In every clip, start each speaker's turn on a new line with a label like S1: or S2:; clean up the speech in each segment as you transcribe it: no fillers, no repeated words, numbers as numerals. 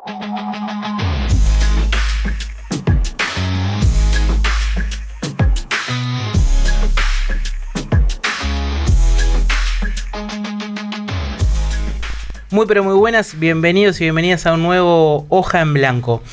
S1: Muy pero muy buenas, bienvenidos y bienvenidas a un nuevo Hoja en Blanco.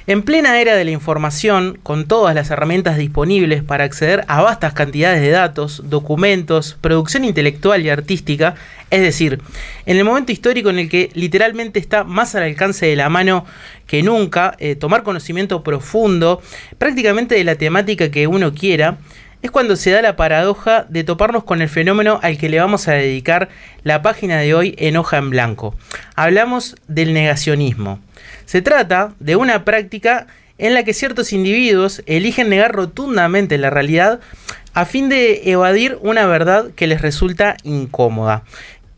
S1: En plena era de la información, con todas las herramientas disponibles para acceder a vastas cantidades de datos, documentos, producción intelectual y artística, es decir, en el momento histórico en el que literalmente está más al alcance de la mano que nunca, tomar conocimiento profundo, prácticamente de la temática que uno quiera, es cuando se da la paradoja de toparnos con el fenómeno al que le vamos a dedicar la página de hoy en Hoja en Blanco. Hablamos del negacionismo. Se trata de una práctica en la que ciertos individuos eligen negar rotundamente la realidad a fin de evadir una verdad que les resulta incómoda.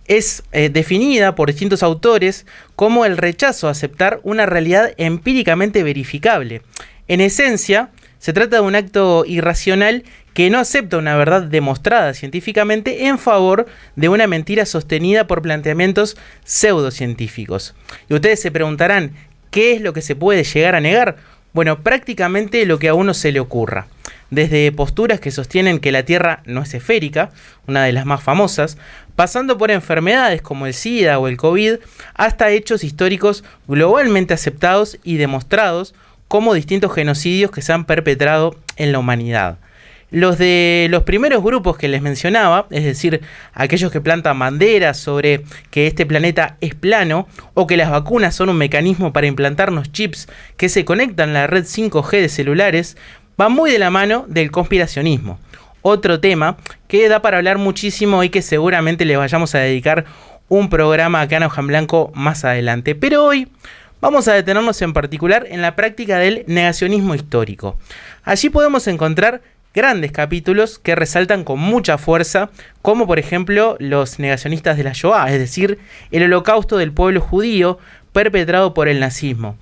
S1: Es definida por distintos autores como el rechazo a aceptar una realidad empíricamente verificable. En esencia, se trata de un acto irracional que no acepta una verdad demostrada científicamente en favor de una mentira sostenida por planteamientos pseudocientíficos. Y ustedes se preguntarán, ¿qué es lo que se puede llegar a negar? Bueno, prácticamente lo que a uno se le ocurra. Desde posturas que sostienen que la Tierra no es esférica, una de las más famosas, pasando por enfermedades como el SIDA o el COVID, hasta hechos históricos globalmente aceptados y demostrados como distintos genocidios que se han perpetrado en la humanidad. Los de los primeros grupos que les mencionaba, es decir, aquellos que plantan banderas sobre que este planeta es plano o que las vacunas son un mecanismo para implantarnos chips que se conectan a la red 5G de celulares, van muy de la mano del conspiracionismo. Otro tema que da para hablar muchísimo y que seguramente le vayamos a dedicar un programa acá en Hoja en Blanco más adelante. Pero hoy vamos a detenernos en particular en la práctica del negacionismo histórico. Allí podemos encontrar grandes capítulos que resaltan con mucha fuerza, como por ejemplo los negacionistas de la Shoah, es decir, el holocausto del pueblo judío perpetrado por el nazismo,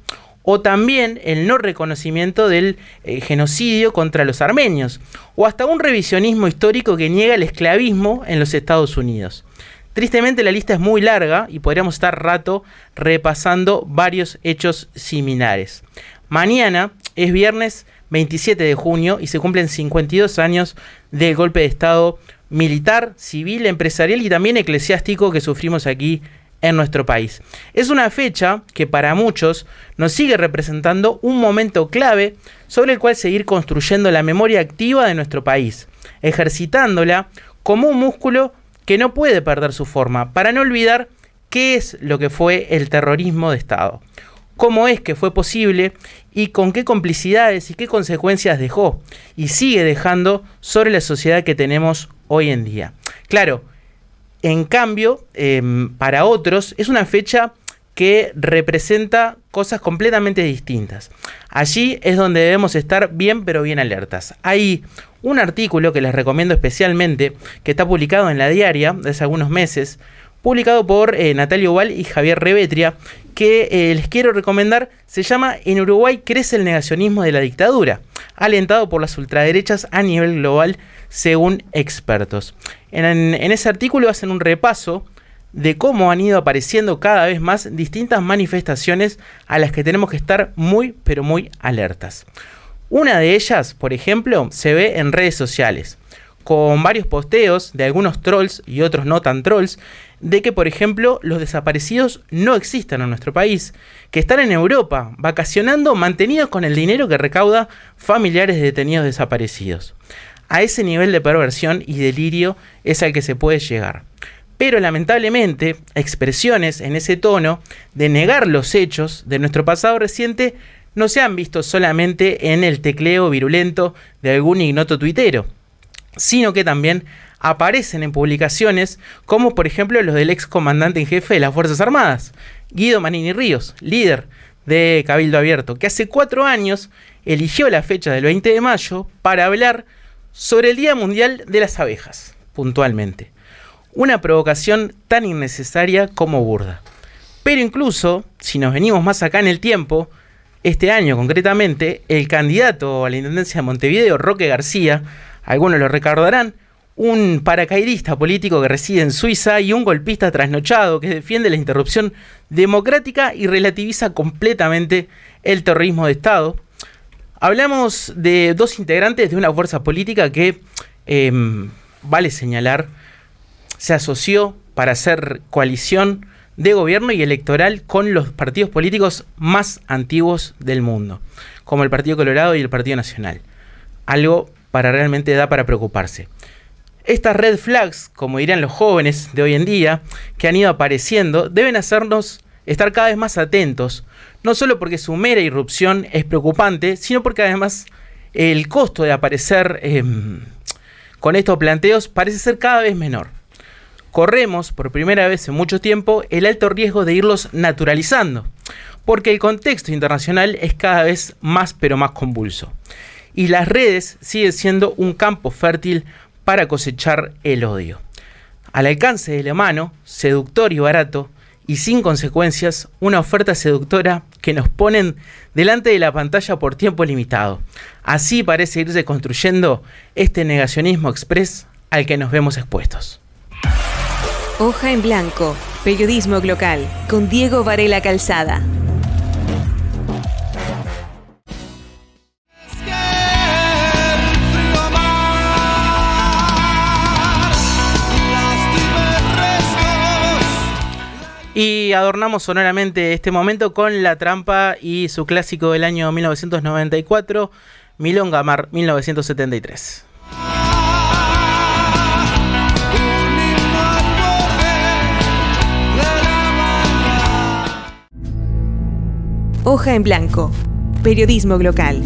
S1: o también el no reconocimiento del genocidio contra los armenios, o hasta un revisionismo histórico que niega el esclavismo en los Estados Unidos. Tristemente la lista es muy larga y podríamos estar rato repasando varios hechos similares. Mañana es viernes 27 de junio y se cumplen 52 años del golpe de Estado militar, civil, empresarial y también eclesiástico que sufrimos aquí en nuestro país. Es una fecha que para muchos nos sigue representando un momento clave sobre el cual seguir construyendo la memoria activa de nuestro país, ejercitándola como un músculo que no puede perder su forma, para no olvidar qué es lo que fue el terrorismo de Estado, cómo es que fue posible y con qué complicidades y qué consecuencias dejó y sigue dejando sobre la sociedad que tenemos hoy en día. Claro, en cambio, para otros es una fecha que representa cosas completamente distintas. Allí es donde debemos estar bien pero bien alertas. Hay un artículo que les recomiendo especialmente, que está publicado en La Diaria de hace algunos meses, publicado por Natalia Ubal y Javier Revetria, que les quiero recomendar. Se llama "En Uruguay crece el negacionismo de la dictadura, alentado por las ultraderechas a nivel global, según expertos". En ese artículo hacen un repaso de cómo han ido apareciendo cada vez más distintas manifestaciones a las que tenemos que estar muy, pero muy alertas. Una de ellas, por ejemplo, se ve en redes sociales, con varios posteos de algunos trolls y otros no tan trolls, de que, por ejemplo, los desaparecidos no existen en nuestro país, que están en Europa, vacacionando, mantenidos con el dinero que recauda familiares de detenidos desaparecidos. A ese nivel de perversión y delirio es al que se puede llegar. Pero lamentablemente, expresiones en ese tono de negar los hechos de nuestro pasado reciente no se han visto solamente en el tecleo virulento de algún ignoto tuitero, sino que también aparecen en publicaciones como por ejemplo los del ex comandante en jefe de las Fuerzas Armadas, Guido Manini Ríos, líder de Cabildo Abierto, que hace 4 años eligió la fecha del 20 de mayo para hablar sobre el Día Mundial de las Abejas, puntualmente. Una provocación tan innecesaria como burda. Pero incluso, si nos venimos más acá en el tiempo, este año concretamente, el candidato a la Intendencia de Montevideo, Roque García, algunos lo recordarán, un paracaidista político que reside en Suiza y un golpista trasnochado que defiende la interrupción democrática y relativiza completamente el terrorismo de Estado. Hablamos de dos integrantes de una fuerza política que, vale señalar, se asoció para hacer coalición de gobierno y electoral con los partidos políticos más antiguos del mundo, como el Partido Colorado y el Partido Nacional. Algo para realmente da para preocuparse. Estas red flags, como dirán los jóvenes de hoy en día, que han ido apareciendo, deben hacernos estar cada vez más atentos, no solo porque su mera irrupción es preocupante, sino porque además el costo de aparecer con estos planteos parece ser cada vez menor. Corremos, por primera vez en mucho tiempo, el alto riesgo de irlos naturalizando, porque el contexto internacional es cada vez más pero más convulso. Y las redes siguen siendo un campo fértil para cosechar el odio. Al alcance de la mano, seductor y barato, y sin consecuencias, una oferta seductora que nos ponen delante de la pantalla por tiempo limitado. Así parece irse construyendo este negacionismo express al que nos vemos expuestos.
S2: Hoja en Blanco, periodismo local, con Diego Varela Calzada.
S1: Y adornamos sonoramente este momento con La Trampa y su clásico del año 1994, Milonga Mar 1973.
S2: Hoja en Blanco, periodismo local.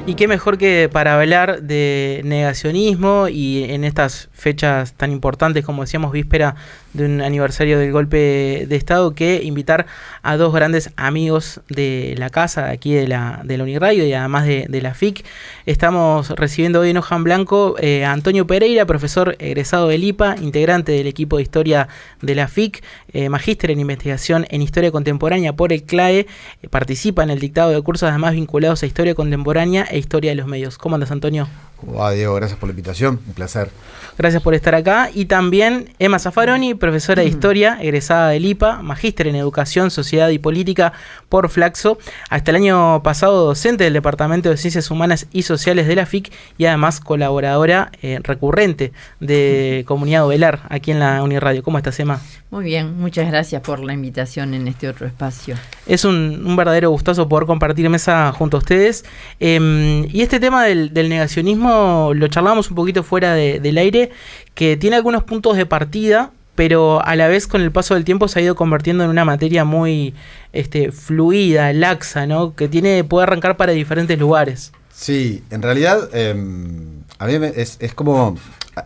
S1: Y qué mejor que para hablar de negacionismo y en estas fechas tan importantes, como decíamos, víspera de un aniversario del golpe de Estado, que invitar a dos grandes amigos de la casa, aquí de la Uniradio y además de la FIC. Estamos recibiendo hoy en Hoja en Blanco a Antonio Pereira, profesor egresado del IPA, integrante del equipo de historia de la FIC, magíster en investigación en historia contemporánea por el CLAE, participa en el dictado de cursos además vinculados a historia contemporánea e historia de los medios. ¿Cómo andas, Antonio?
S3: ¿Cómo va, Diego? Gracias por la invitación, un placer.
S1: Gracias por estar acá. Y también Emma Zaffaroni, profesora de Historia, egresada del IPA, magíster en Educación, Sociedad y Política por Flaxo, hasta el año pasado docente del Departamento de Ciencias Humanas y Sociales de la FIC y además colaboradora recurrente de Comunidad Ovelar aquí en la Uniradio. ¿Cómo estás, Emma?
S4: Muy bien, muchas gracias por la invitación en este otro espacio.
S1: Es un verdadero gustazo poder compartir mesa junto a ustedes. Y este tema del negacionismo lo charlamos un poquito fuera del aire, que tiene algunos puntos de partida, pero a la vez con el paso del tiempo se ha ido convirtiendo en una materia muy fluida, laxa, ¿no? Que puede arrancar para diferentes lugares.
S3: Sí, en realidad a mí es como...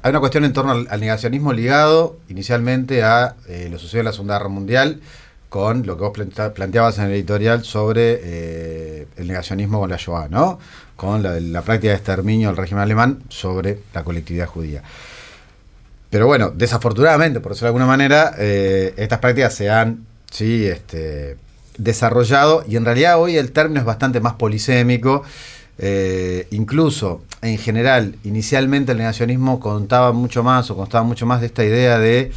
S3: Hay una cuestión en torno al negacionismo ligado inicialmente a lo sucedido en la Segunda Guerra Mundial, con lo que vos planteabas en el editorial sobre el negacionismo con la Shoah, ¿no? Con la práctica de exterminio del régimen alemán sobre la colectividad judía. Pero bueno, desafortunadamente, por decirlo de alguna manera, estas prácticas se han desarrollado, y en realidad hoy el término es bastante más polisémico. Incluso en general, inicialmente el negacionismo constaba mucho más de esta idea de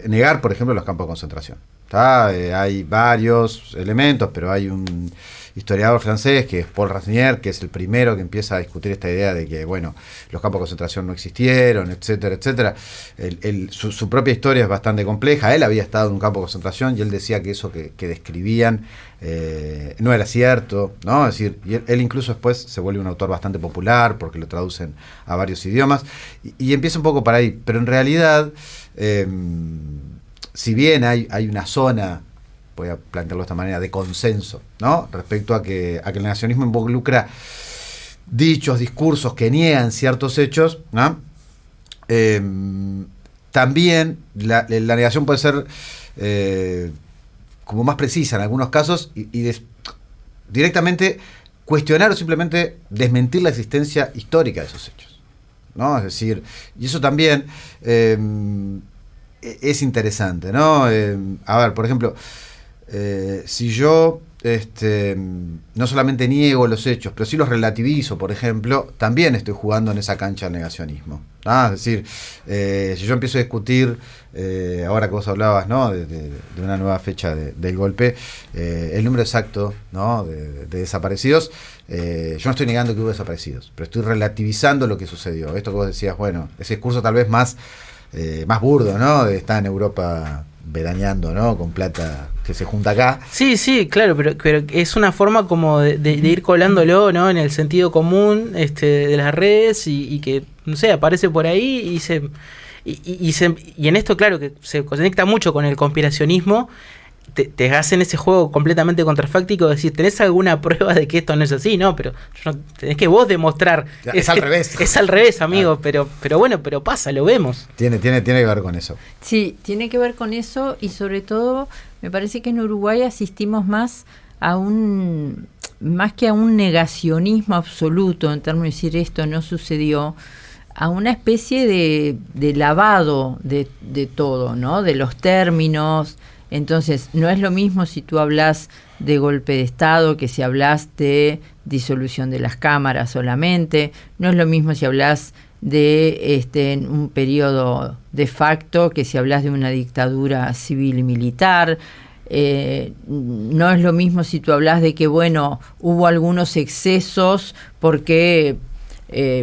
S3: negar, por ejemplo, los campos de concentración. Hay varios elementos, pero hay un historiador francés que es Paul Rasnier, que es el primero que empieza a discutir esta idea de que, bueno, los campos de concentración no existieron, etcétera, etcétera. Su propia historia es bastante compleja. Él había estado en un campo de concentración y él decía que eso que describían no era cierto, ¿no? Es decir, y él incluso después se vuelve un autor bastante popular porque lo traducen a varios idiomas y empieza un poco por ahí, pero en realidad si bien hay una zona, voy a plantearlo de esta manera, de consenso, ¿no? Respecto a que el negacionismo involucra dichos, discursos que niegan ciertos hechos, ¿no? También la negación puede ser como más precisa en algunos casos y directamente cuestionar o simplemente desmentir la existencia histórica de esos hechos, ¿no? Es decir, y eso también es interesante, ¿no? A ver, por ejemplo, si yo no solamente niego los hechos, pero sí los relativizo, por ejemplo, también estoy jugando en esa cancha del negacionismo. Es decir, si yo empiezo a discutir, ahora que vos hablabas, ¿no?, de una nueva fecha del golpe, el número exacto, ¿no?, de desaparecidos, yo no estoy negando que hubo desaparecidos, pero estoy relativizando lo que sucedió. Esto que vos decías, bueno, ese discurso tal vez más burdo, ¿no?, de estar en Europa veraneando, ¿no?, con plata que se junta acá.
S1: Sí, claro, pero es una forma como de ir colándolo, ¿no?, en el sentido común de las redes y que, no sé, aparece por ahí y en esto, claro, que se conecta mucho con el conspiracionismo. Te hacen ese juego completamente contrafáctico, decir, ¿tenés alguna prueba de que esto no es así? No, pero tenés que vos demostrar.
S3: Es al revés.
S1: Es al revés, amigo, pero bueno, pero pasa, lo vemos.
S3: Tiene que ver con eso.
S4: Sí, tiene que ver con eso y sobre todo me parece que en Uruguay asistimos más que a un negacionismo absoluto en términos de decir esto no sucedió, a una especie de lavado de todo, ¿no? De los términos. Entonces, no es lo mismo si tú hablas de golpe de Estado que si hablas de disolución de las cámaras solamente, no es lo mismo si hablas de un periodo de facto que si hablas de una dictadura civil y militar. No es lo mismo si tú hablas de que, bueno, hubo algunos excesos porque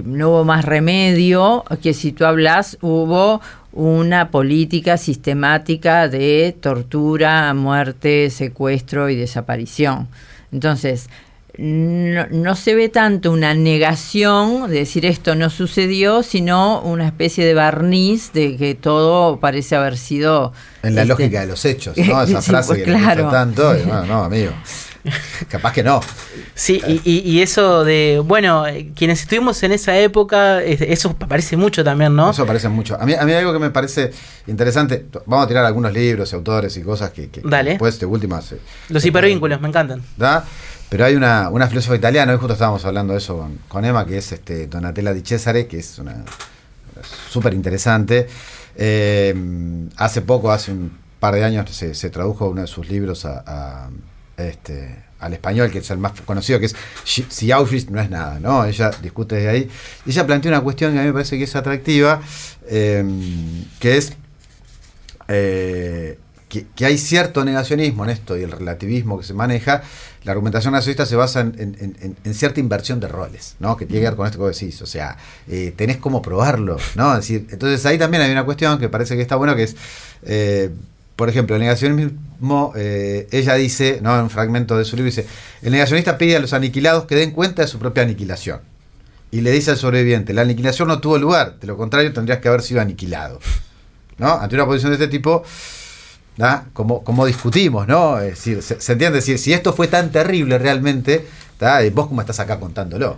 S4: no hubo más remedio, que si tú hablas hubo una política sistemática de tortura, muerte, secuestro y desaparición. Entonces, no se ve tanto una negación de decir esto no sucedió, sino una especie de barniz de que todo parece haber sido...
S3: En la lógica de los hechos, ¿no? Esa
S4: sí,
S3: frase
S4: pues,
S3: que
S4: claro.
S3: le tanto, no, amigo. Capaz que no.
S1: Sí, y eso de, bueno, quienes estuvimos en esa época, eso aparece mucho también, ¿no?
S3: Eso aparece mucho. A mí algo que me parece interesante, vamos a tirar algunos libros, autores y cosas que
S1: Dale.
S3: Después de últimas...
S1: Los hipervínculos, me encantan.
S3: ¿Da? Pero hay una filósofa italiana, hoy justo estábamos hablando de eso con Emma, que es Donatella Di Cesare, que es una súper interesante. Hace un par de años se tradujo uno de sus libros al español, que es el más conocido, que es Si Auschwitz no es nada, ¿no? Ella discute desde ahí. Y ella plantea una cuestión que a mí me parece que es atractiva, que es que hay cierto negacionismo en esto y el relativismo que se maneja. La argumentación nacionalista se basa en cierta inversión de roles, ¿no? Que tiene que ver con esto que vos decís, o sea, tenés cómo probarlo, ¿no? Es decir, entonces ahí también hay una cuestión que parece que está bueno, que es, por ejemplo, el negacionismo, ella dice, ¿no?, en un fragmento de su libro, dice, el negacionista pide a los aniquilados que den cuenta de su propia aniquilación. Y le dice al sobreviviente, la aniquilación no tuvo lugar, de lo contrario tendrías que haber sido aniquilado, ¿no? Ante una posición de este tipo, ¿da? Como discutimos, ¿no? Es decir, se entiende, es decir, si esto fue tan terrible realmente, ¿da? Vos cómo estás acá contándolo,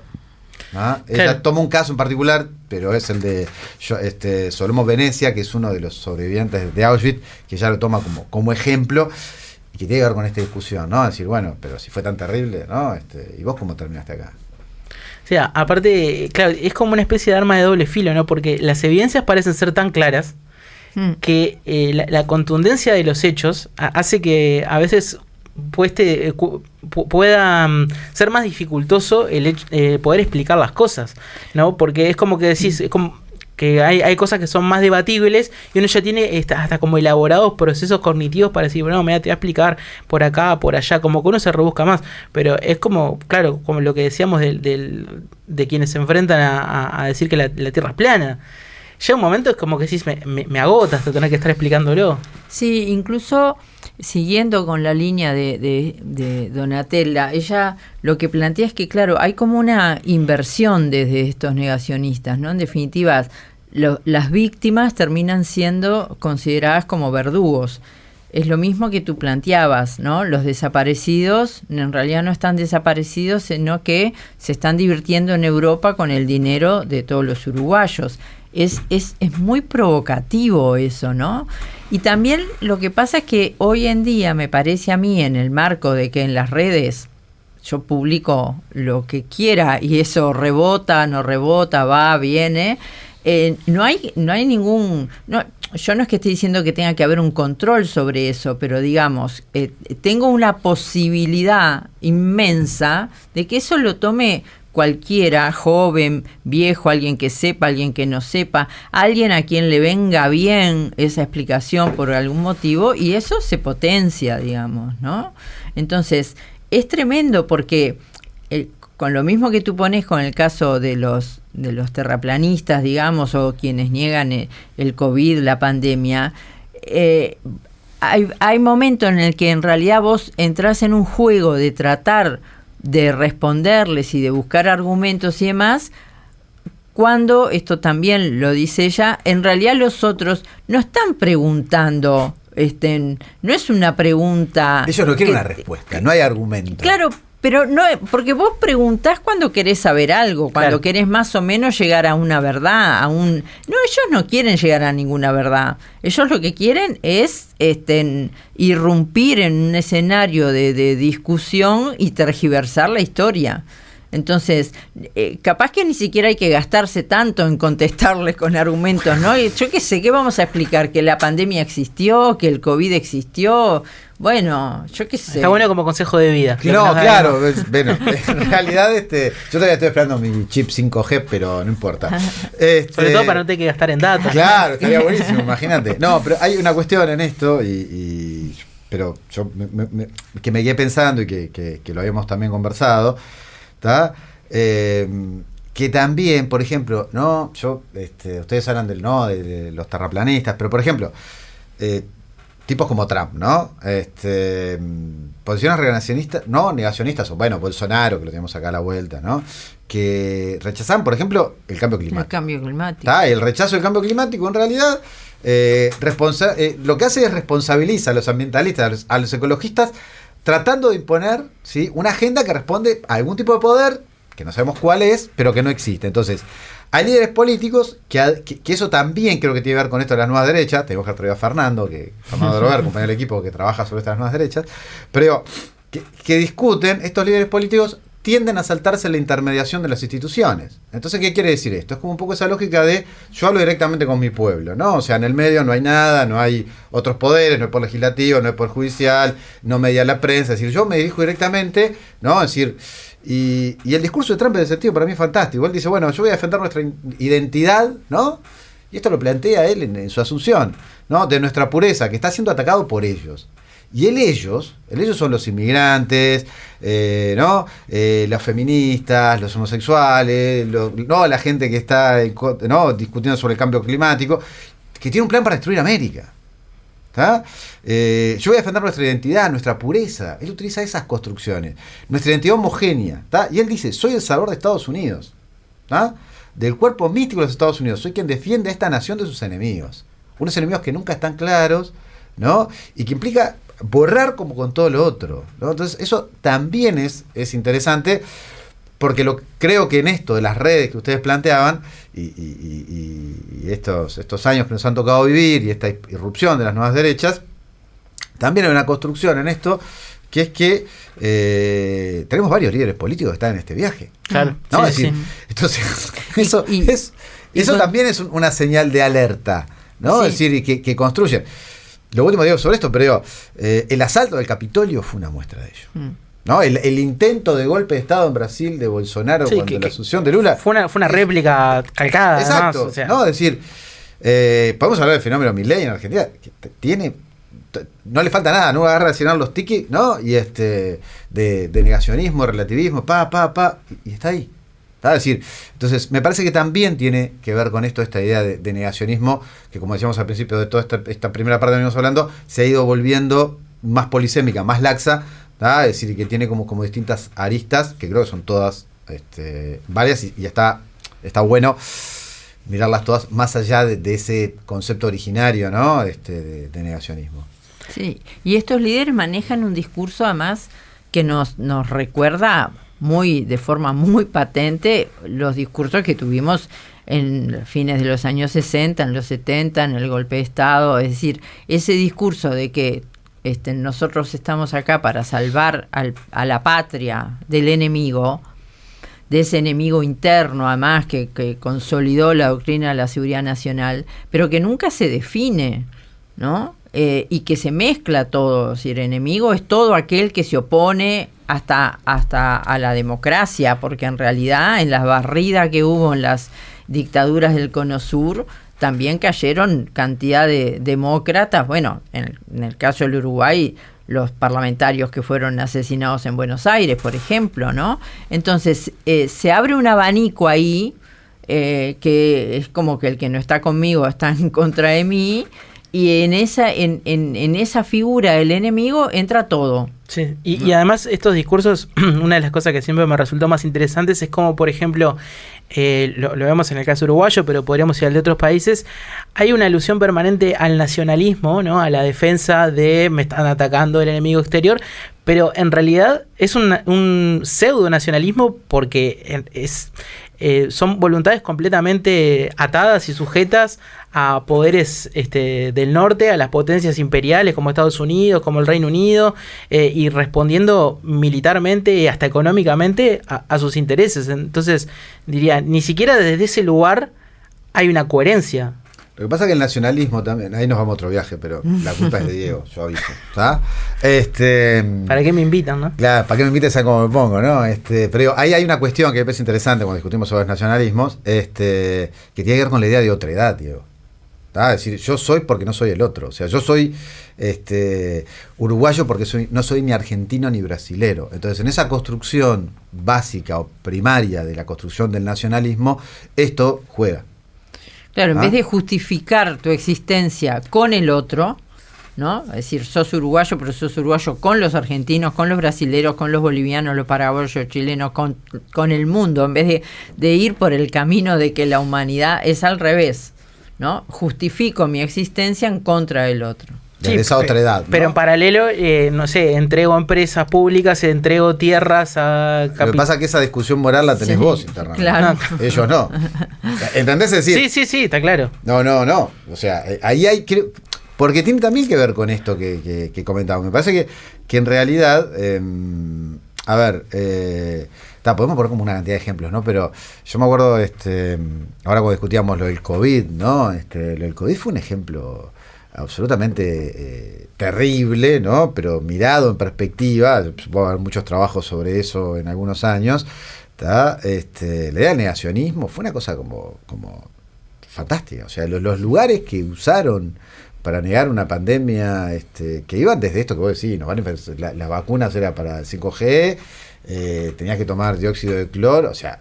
S3: ¿no? Ella
S1: Claro.
S3: toma un caso en particular, pero es el de Solomon Venecia, que es uno de los sobrevivientes de Auschwitz, que ya lo toma como ejemplo y que tiene que ver con esta discusión, ¿no? Es decir, bueno, pero si fue tan terrible, ¿no? ¿Y vos cómo terminaste acá?
S1: O sea, aparte, claro, es como una especie de arma de doble filo, ¿no? Porque las evidencias parecen ser tan claras que la contundencia de los hechos hace que a veces pueda ser más dificultoso poder explicar las cosas, ¿no? Porque es como que decís, es como que hay cosas que son más debatibles y uno ya tiene hasta como elaborados procesos cognitivos para decir, bueno, te voy a explicar por acá, por allá, como que uno se rebusca más, pero es como, claro, como lo que decíamos de quienes se enfrentan a decir que la Tierra es plana. Llega un momento es como que decís, me agota hasta tener que estar explicándolo.
S4: Sí, incluso siguiendo con la línea de Donatella, ella lo que plantea es que, claro, hay como una inversión desde estos negacionistas, ¿no? En definitiva, las víctimas terminan siendo consideradas como verdugos. Es lo mismo que tú planteabas, ¿no? Los desaparecidos en realidad no están desaparecidos, sino que se están divirtiendo en Europa con el dinero de todos los uruguayos. Es muy provocativo eso, ¿no? Y también lo que pasa es que hoy en día me parece a mí, en el marco de que en las redes yo publico lo que quiera y eso rebota, no rebota, va, viene, no hay ningún... Yo no es que esté diciendo que tenga que haber un control sobre eso, pero digamos, tengo una posibilidad inmensa de que eso lo tome cualquiera, joven, viejo, alguien que sepa, alguien que no sepa, alguien a quien le venga bien esa explicación por algún motivo, y eso se potencia, digamos, ¿no? Entonces, es tremendo porque con lo mismo que tú pones con el caso de los terraplanistas, digamos, o quienes niegan el COVID, la pandemia, hay momentos en el que en realidad vos entrás en un juego de tratar de responderles y de buscar argumentos y demás, cuando, esto también lo dice ella, en realidad los otros no están preguntando, no es una pregunta...
S3: Ellos no quieren una respuesta, no hay argumento.
S4: Claro, pero no, porque vos preguntás cuando querés saber algo, cuando querés más o menos llegar a una verdad, No, ellos no quieren llegar a ninguna verdad. Ellos lo que quieren es irrumpir en un escenario de discusión y tergiversar la historia. Entonces, capaz que ni siquiera hay que gastarse tanto en contestarles con argumentos, ¿no? Yo qué sé, ¿qué vamos a explicar? ¿Que la pandemia existió? ¿Que el COVID existió? Bueno, yo qué sé.
S1: Está bueno como consejo de vida.
S3: No, claro. Bueno, en realidad yo todavía estoy esperando mi chip 5G, pero no importa.
S1: Sobre todo para no tener que gastar en datos.
S3: Claro, estaría buenísimo, imagínate. No, pero hay una cuestión en esto, pero yo que me quedé pensando y que lo habíamos también conversado, ¿está? Que también, por ejemplo, no, ustedes hablan de los terraplanistas, pero por ejemplo, tipos como Trump, ¿no? Posiciones negacionistas, o bueno, Bolsonaro, que lo tenemos acá a la vuelta, ¿no? Que rechazan, por ejemplo, el cambio climático.
S4: El cambio climático.
S3: ¿Está? El rechazo del cambio climático, en realidad, lo que hace es responsabiliza a los ambientalistas, a los ecologistas, tratando de imponer, ¿sí?, una agenda que responde a algún tipo de poder, que no sabemos cuál es, pero que no existe. Entonces, hay líderes políticos que eso también creo que tiene que ver con esto de las nuevas derechas. Tenemos que traer a Fernando Drover, compañero del equipo que trabaja sobre estas nuevas derechas, pero que discuten, estos líderes políticos tienden a saltarse la intermediación de las instituciones. Entonces, ¿qué quiere decir esto? Es como un poco esa lógica de yo hablo directamente con mi pueblo, ¿no? O sea, en el medio no hay nada, no hay otros poderes, no hay poder legislativo, no hay poder judicial, no media la prensa, es decir, yo me dirijo directamente, ¿no? Es decir, y el discurso de Trump en ese sentido para mí es fantástico. Él dice, bueno, yo voy a defender nuestra identidad, ¿no? Y esto lo plantea él en su asunción, ¿no? De nuestra pureza, que está siendo atacado por ellos. Y ellos son los inmigrantes, ¿no? Los feministas, los homosexuales, la gente que está discutiendo sobre el cambio climático, que tiene un plan para destruir América. ¿Tá? Yo voy a defender nuestra identidad, nuestra pureza. Él utiliza esas construcciones, nuestra identidad homogénea, ¿tá? Y él dice, soy el salvador de Estados Unidos, ¿tá? Del cuerpo místico de los Estados Unidos, soy quien defiende a esta nación de sus enemigos, unos enemigos que nunca están claros, ¿no? Y que implica borrar como con todo lo otro, ¿no? Entonces eso también es interesante, porque creo que en esto de las redes que ustedes planteaban y estos años que nos han tocado vivir y esta irrupción de las nuevas derechas, también hay una construcción en esto, que es que tenemos varios líderes políticos que están en este viaje.
S1: Claro.
S3: ¿No?
S1: Sí,
S3: es decir, entonces eso también es una señal de alerta, ¿no? Sí. Es decir, que construyen. Lo último digo sobre esto, pero el asalto del Capitolio fue una muestra de ello. ¿No? El intento de golpe de Estado en Brasil de Bolsonaro cuando la asunción de Lula
S1: fue una réplica calcada.
S3: Exacto,
S1: además, o sea.
S3: ¿no? Es decir, podemos hablar del fenómeno Milei en Argentina, que no le falta nada, no agarra a llenar los tickets, ¿no? Y de negacionismo, relativismo, y está ahí. Es decir, entonces me parece que también tiene que ver con esta idea de negacionismo, que como decíamos al principio de toda esta primera parte que venimos hablando, se ha ido volviendo más polisémica, más laxa, ¿tá? Es decir, que tiene como distintas aristas, que creo que son todas varias, y está bueno mirarlas todas más allá de ese concepto originario, ¿no? De negacionismo.
S4: Sí, y estos líderes manejan un discurso además que nos recuerda de forma muy patente los discursos que tuvimos en fines de los años 60, en los 70, en el golpe de Estado. Es decir, ese discurso de que nosotros estamos acá para salvar a la patria del enemigo, de ese enemigo interno, además, que consolidó la doctrina de la seguridad nacional, pero que nunca se define, ¿no? Y que se mezcla todo. Es decir, enemigo es todo aquel que se opone hasta a la democracia, porque en realidad en las barridas que hubo en las dictaduras del Cono Sur también cayeron cantidad de demócratas. Bueno, en el caso del Uruguay, los parlamentarios que fueron asesinados en Buenos Aires, por ejemplo, ¿no? Entonces, se abre un abanico ahí, que es como que el que no está conmigo está en contra de mí, y en esa figura del enemigo entra todo.
S1: Sí, y además estos discursos, una de las cosas que siempre me resultó más interesantes es como, por ejemplo, lo vemos en el caso uruguayo, pero podríamos ir al de otros países, hay una alusión permanente al nacionalismo, ¿no? A la defensa de me están atacando el enemigo exterior, pero en realidad es un pseudo nacionalismo porque son voluntades completamente atadas y sujetas a poderes del norte, a las potencias imperiales como Estados Unidos, como el Reino Unido, y respondiendo militarmente y hasta económicamente a sus intereses. Entonces, diría, ni siquiera desde ese lugar hay una coherencia.
S3: Lo que pasa es que el nacionalismo también, ahí nos vamos a otro viaje, pero la culpa es de Diego, yo aviso, ¿sabes?
S1: ¿Para qué me invitan, no?
S3: Claro, ¿para qué me invitas a cómo me pongo, no? Pero ahí hay una cuestión que me parece interesante cuando discutimos sobre los nacionalismos, que tiene que ver con la idea de otredad, Diego. Es decir, yo soy porque no soy el otro. O sea, yo soy uruguayo porque no soy ni argentino ni brasilero. Entonces, en esa construcción básica o primaria de la construcción del nacionalismo, esto juega.
S4: Claro, en vez de justificar tu existencia con el otro, ¿no? Es decir, sos uruguayo, pero sos uruguayo con los argentinos, con los brasileros, con los bolivianos, los paraguayos, chilenos, con el mundo, en vez de ir por el camino de que la humanidad es al revés, ¿no? Justifico mi existencia en contra del otro.
S3: De esa otra edad, ¿no?
S1: Pero en paralelo, no sé, entrego empresas públicas, entrego tierras a...
S3: Lo que pasa es que esa discusión moral la tenés vos internamente.
S4: Claro.
S3: Ellos no. ¿Entendés? Es decir,
S1: Sí, está claro.
S3: No. O sea, ahí hay... Porque tiene también que ver con esto que comentaba. Me parece que en realidad... podemos poner como una cantidad de ejemplos, ¿no? Pero yo me acuerdo, ahora cuando discutíamos lo del COVID, ¿no? Lo del COVID fue un ejemplo absolutamente terrible, ¿no? Pero mirado en perspectiva, supongo haber muchos trabajos sobre eso en algunos años, la idea del negacionismo fue una cosa como fantástica. O sea, los lugares que usaron para negar una pandemia, que iban desde esto que vos decís, las vacunas era para el 5G, tenías que tomar dióxido de cloro, o sea...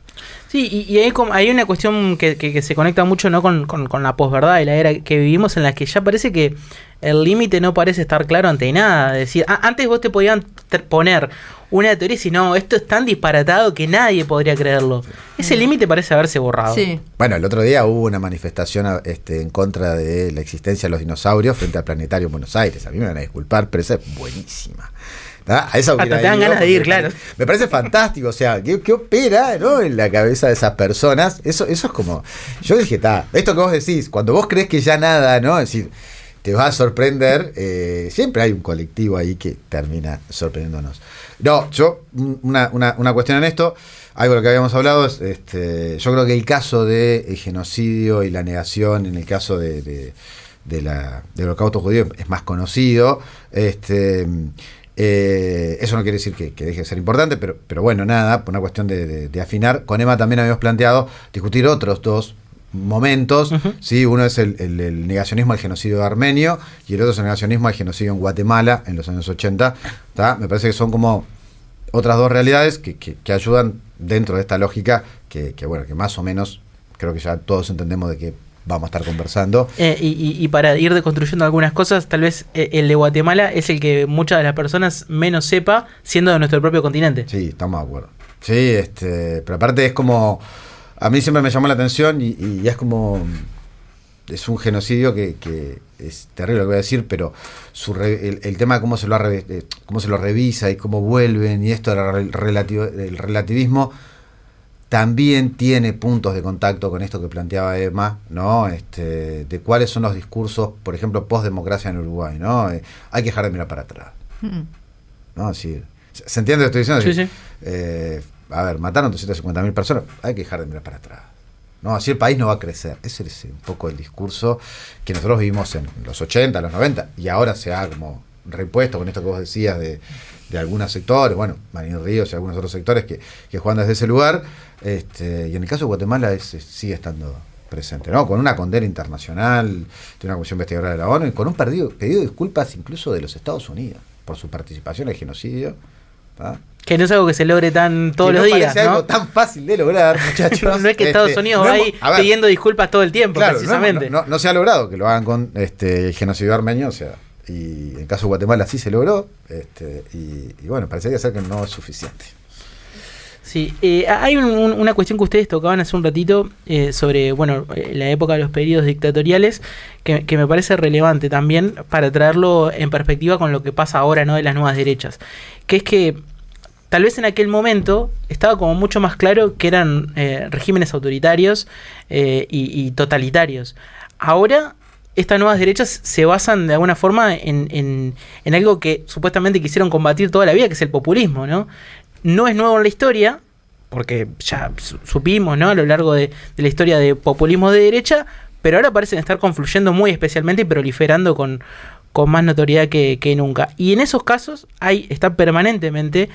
S1: Sí, y hay una cuestión que se conecta mucho, ¿no? con la posverdad de la era que vivimos, en la que ya parece que el límite no parece estar claro ante nada. Es decir, antes vos te podían poner una teoría y decir, no, esto es tan disparatado que nadie podría creerlo. Ese límite parece haberse borrado.
S4: Sí.
S3: Bueno, el otro día hubo una manifestación en contra de la existencia de los dinosaurios frente al planetario en Buenos Aires. A mí me van a disculpar, pero esa es buenísima. A esa
S1: hasta te dan ganas de ir, claro.
S3: Me parece fantástico, o sea, ¿qué opera, ¿no? En la cabeza de esas personas? Eso es como... Yo dije, esto que vos decís, cuando vos crees que ya nada, ¿no? Es decir, te va a sorprender, siempre hay un colectivo ahí que termina sorprendiéndonos. No, yo, una cuestión en esto, algo de lo que habíamos hablado es, yo creo que el caso de genocidio y la negación, en el caso del holocausto judío, es más conocido, eso no quiere decir que deje de ser importante, pero bueno, nada, por una cuestión de afinar. Con Emma también habíamos planteado discutir otros dos momentos, ¿sí? Uno es el negacionismo al genocidio armenio y el otro es el negacionismo al genocidio en Guatemala en los años 80. Me parece que son como otras dos realidades que ayudan dentro de esta lógica que más o menos creo que ya todos entendemos de qué vamos a estar conversando.
S1: Y para ir deconstruyendo algunas cosas, tal vez el de Guatemala es el que muchas de las personas menos sepa, siendo de nuestro propio continente.
S3: Sí, estamos de acuerdo. Sí, pero aparte es como... A mí siempre me llamó la atención y es como... Es un genocidio que es terrible lo que voy a decir, pero el tema de cómo se lo revisa y cómo vuelven y esto del relativismo también tiene puntos de contacto con esto que planteaba Emma, ¿no? De cuáles son los discursos, por ejemplo, post-democracia en Uruguay, ¿no? Hay que dejar de mirar para atrás. ¿No? Así, ¿se entiende lo que estoy diciendo?
S1: Sí.
S3: a ver, mataron 250.000 personas, hay que dejar de mirar para atrás. No, así el país no va a crecer. Ese es un poco el discurso que nosotros vivimos en los 80, los 90, y ahora se ha como reimpuesto con esto que vos decías de algunos sectores, bueno, Marín Ríos y algunos otros sectores que juegan desde ese lugar, y en el caso de Guatemala sigue estando presente, ¿no? Con una condena internacional de una comisión investigadora de la ONU y con un pedido de disculpas incluso de los Estados Unidos por su participación en el genocidio. ¿Tá?
S1: Que no es algo que se logre todos los días,
S3: parece
S1: ¿no?
S3: algo tan fácil de lograr, muchachos.
S1: No es que Estados Unidos va ahí pidiendo disculpas todo el tiempo,
S3: claro,
S1: precisamente.
S3: No se ha logrado que lo hagan con el genocidio armenio, o sea, y en el caso de Guatemala sí se logró, y bueno, parecería ser que no es suficiente.
S1: Sí, hay una cuestión que ustedes tocaban hace un ratito sobre, bueno, la época de los periodos dictatoriales, que me parece relevante también para traerlo en perspectiva con lo que pasa ahora, ¿no?, de las nuevas derechas, que es que tal vez en aquel momento estaba como mucho más claro que eran regímenes autoritarios y totalitarios. Ahora estas nuevas derechas se basan de alguna forma en algo que supuestamente quisieron combatir toda la vida, que es el populismo, ¿no? No es nuevo en la historia, porque ya supimos, ¿no?, a lo largo de la historia de populismo de derecha, pero ahora parecen estar confluyendo muy especialmente y proliferando con más notoriedad que nunca. Y en esos casos están permanentemente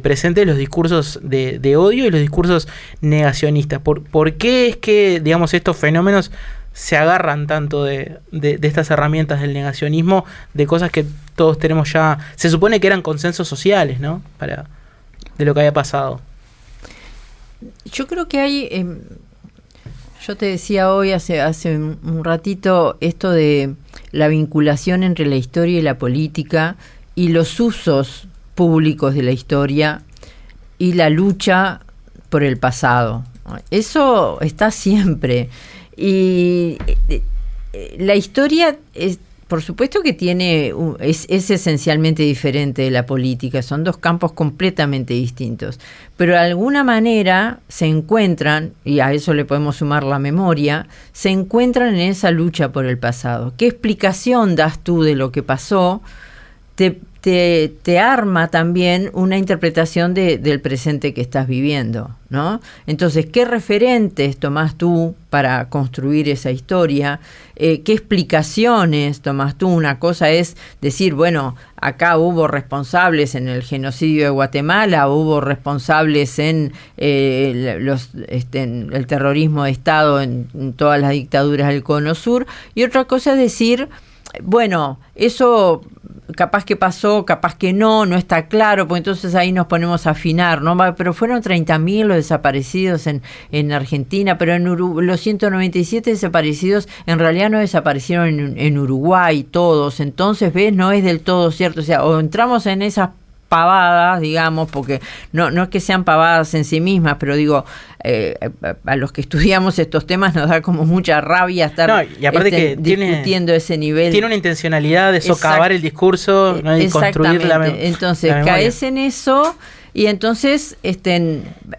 S1: presentes los discursos de odio y los discursos negacionistas. ¿Por qué es que, digamos, estos fenómenos se agarran tanto de estas herramientas del negacionismo, de cosas que todos tenemos ya, se supone que eran consensos sociales, ¿no?, de lo que había pasado?
S4: Yo creo que hay, yo te decía hoy hace un ratito, esto de la vinculación entre la historia y la política y los usos públicos de la historia y la lucha por el pasado. Eso está siempre. Y la historia por supuesto que es esencialmente diferente de la política, son dos campos completamente distintos, pero de alguna manera se encuentran, y a eso le podemos sumar la memoria, se encuentran en esa lucha por el pasado. ¿Qué explicación das tú de lo que pasó? Te arma también una interpretación del presente que estás viviendo, ¿no? Entonces, ¿qué referentes tomás tú para construir esa historia? ¿Qué explicaciones tomás tú? Una cosa es decir, bueno, acá hubo responsables en el genocidio de Guatemala, hubo responsables en en el terrorismo de Estado en todas las dictaduras del Cono Sur, y otra cosa es decir, bueno, eso capaz que pasó, capaz que no está claro, pues entonces ahí nos ponemos a afinar, ¿no? Pero fueron 30.000 los desaparecidos en Argentina, pero los 197 desaparecidos en realidad no desaparecieron en Uruguay todos, entonces, ¿ves? No es del todo cierto, o sea, o entramos en esas pavadas, digamos, porque no es que sean pavadas en sí mismas, pero digo, a los que estudiamos estos temas nos da como mucha rabia estar
S1: y aparte que
S4: discutiendo ese nivel.
S1: Tiene una intencionalidad de socavar el discurso, ¿no?, y construir la memoria.
S4: Entonces, caes en eso y entonces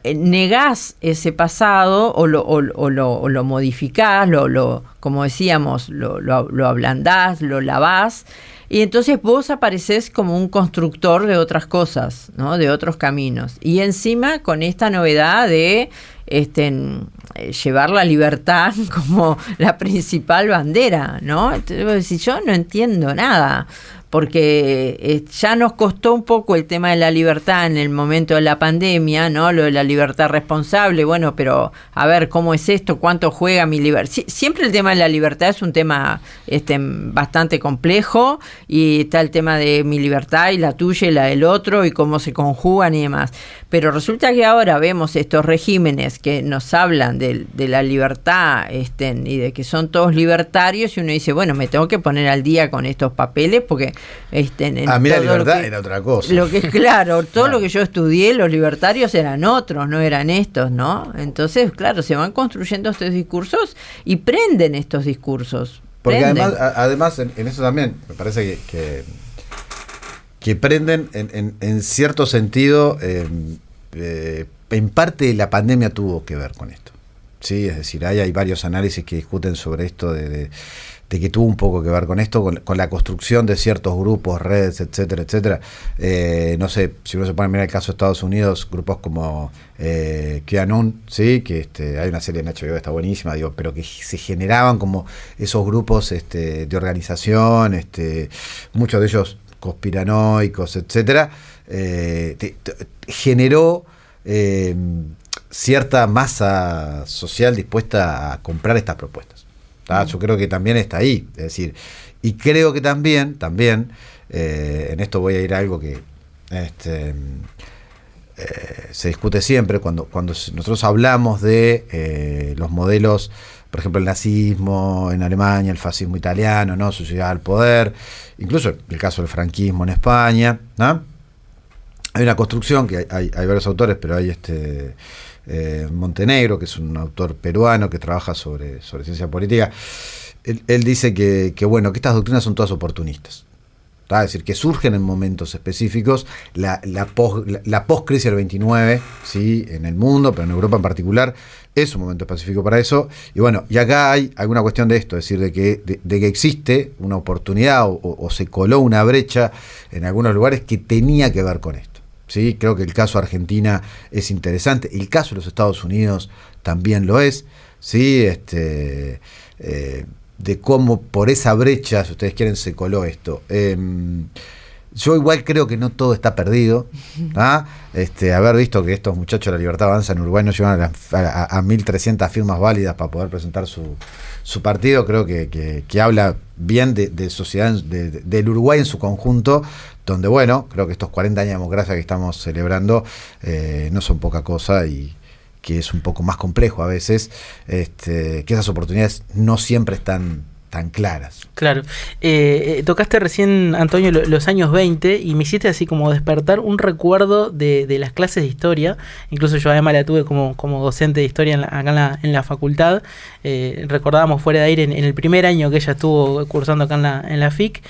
S4: negás ese pasado o lo modificás, como decíamos, lo ablandás, lo lavás. Y entonces vos aparecés como un constructor de otras cosas, ¿no?, de otros caminos. Y encima con esta novedad de llevar la libertad como la principal bandera, ¿no? Entonces vos decís, yo no entiendo nada, porque ya nos costó un poco el tema de la libertad en el momento de la pandemia, ¿no? Lo de la libertad responsable, bueno, pero a ver, ¿cómo es esto? ¿Cuánto juega mi libertad? Siempre el tema de la libertad es un tema bastante complejo, y está el tema de mi libertad y la tuya y la del otro, y cómo se conjugan y demás. Pero resulta que ahora vemos estos regímenes que nos hablan de la libertad y de que son todos libertarios, y uno dice, bueno, me tengo que poner al día con estos papeles, porque
S3: a mí la libertad era otra cosa.
S4: Lo que es claro, todo lo que yo estudié, los libertarios eran otros, no eran estos, ¿no? Entonces, claro, se van construyendo estos discursos y prenden estos discursos.
S3: Porque además en eso también me parece que prenden en cierto sentido, en parte la pandemia tuvo que ver con esto. Sí, es decir, hay varios análisis que discuten sobre esto de que tuvo un poco que ver con esto, con la construcción de ciertos grupos, redes, etcétera, etcétera. No sé, si uno se pone a mirar el caso de Estados Unidos, grupos como QAnon, ¿sí? Que hay una serie en HBO que está buenísima, digo, pero que se generaban como esos grupos de organización, muchos de ellos conspiranoicos, etcétera, generó cierta masa social dispuesta a comprar estas propuestas. Yo creo que también está ahí, es decir, y creo que también, en esto voy a ir a algo que se discute siempre cuando nosotros hablamos de los modelos, por ejemplo el nazismo en Alemania, el fascismo italiano, ¿no? Su llegada al poder, incluso el caso del franquismo en España, ¿no? Hay una construcción que hay varios autores, pero hay Montenegro, que es un autor peruano que trabaja sobre ciencia política. Él dice que estas doctrinas son todas oportunistas. Es decir, que surgen en momentos específicos. La post-crisis del 29, ¿sí? En el mundo, pero en Europa en particular, es un momento específico para eso. Y acá hay alguna cuestión de esto, es decir, de que existe una oportunidad o se coló una brecha en algunos lugares que tenía que ver con esto. ¿Sí? Creo que el caso Argentina es interesante, el caso de los Estados Unidos también lo es, ¿sí? De cómo por esa brecha, si ustedes quieren, se coló esto. Yo igual creo que no todo está perdido. Haber visto que estos muchachos de la Libertad Avanza en Uruguay no llevan a 1.300 firmas válidas para poder presentar su partido, creo que habla bien de sociedad, del Uruguay en su conjunto, donde creo que estos 40 años de democracia que estamos celebrando no son poca cosa y que es un poco más complejo a veces, que esas oportunidades no siempre están tan claras.
S1: Claro. Tocaste recién, Antonio, los años 20 y me hiciste así como despertar un recuerdo de las clases de historia. Incluso yo además la tuve como docente de historia acá en la facultad. Recordábamos fuera de aire en el primer año que ella estuvo cursando acá en la FIC.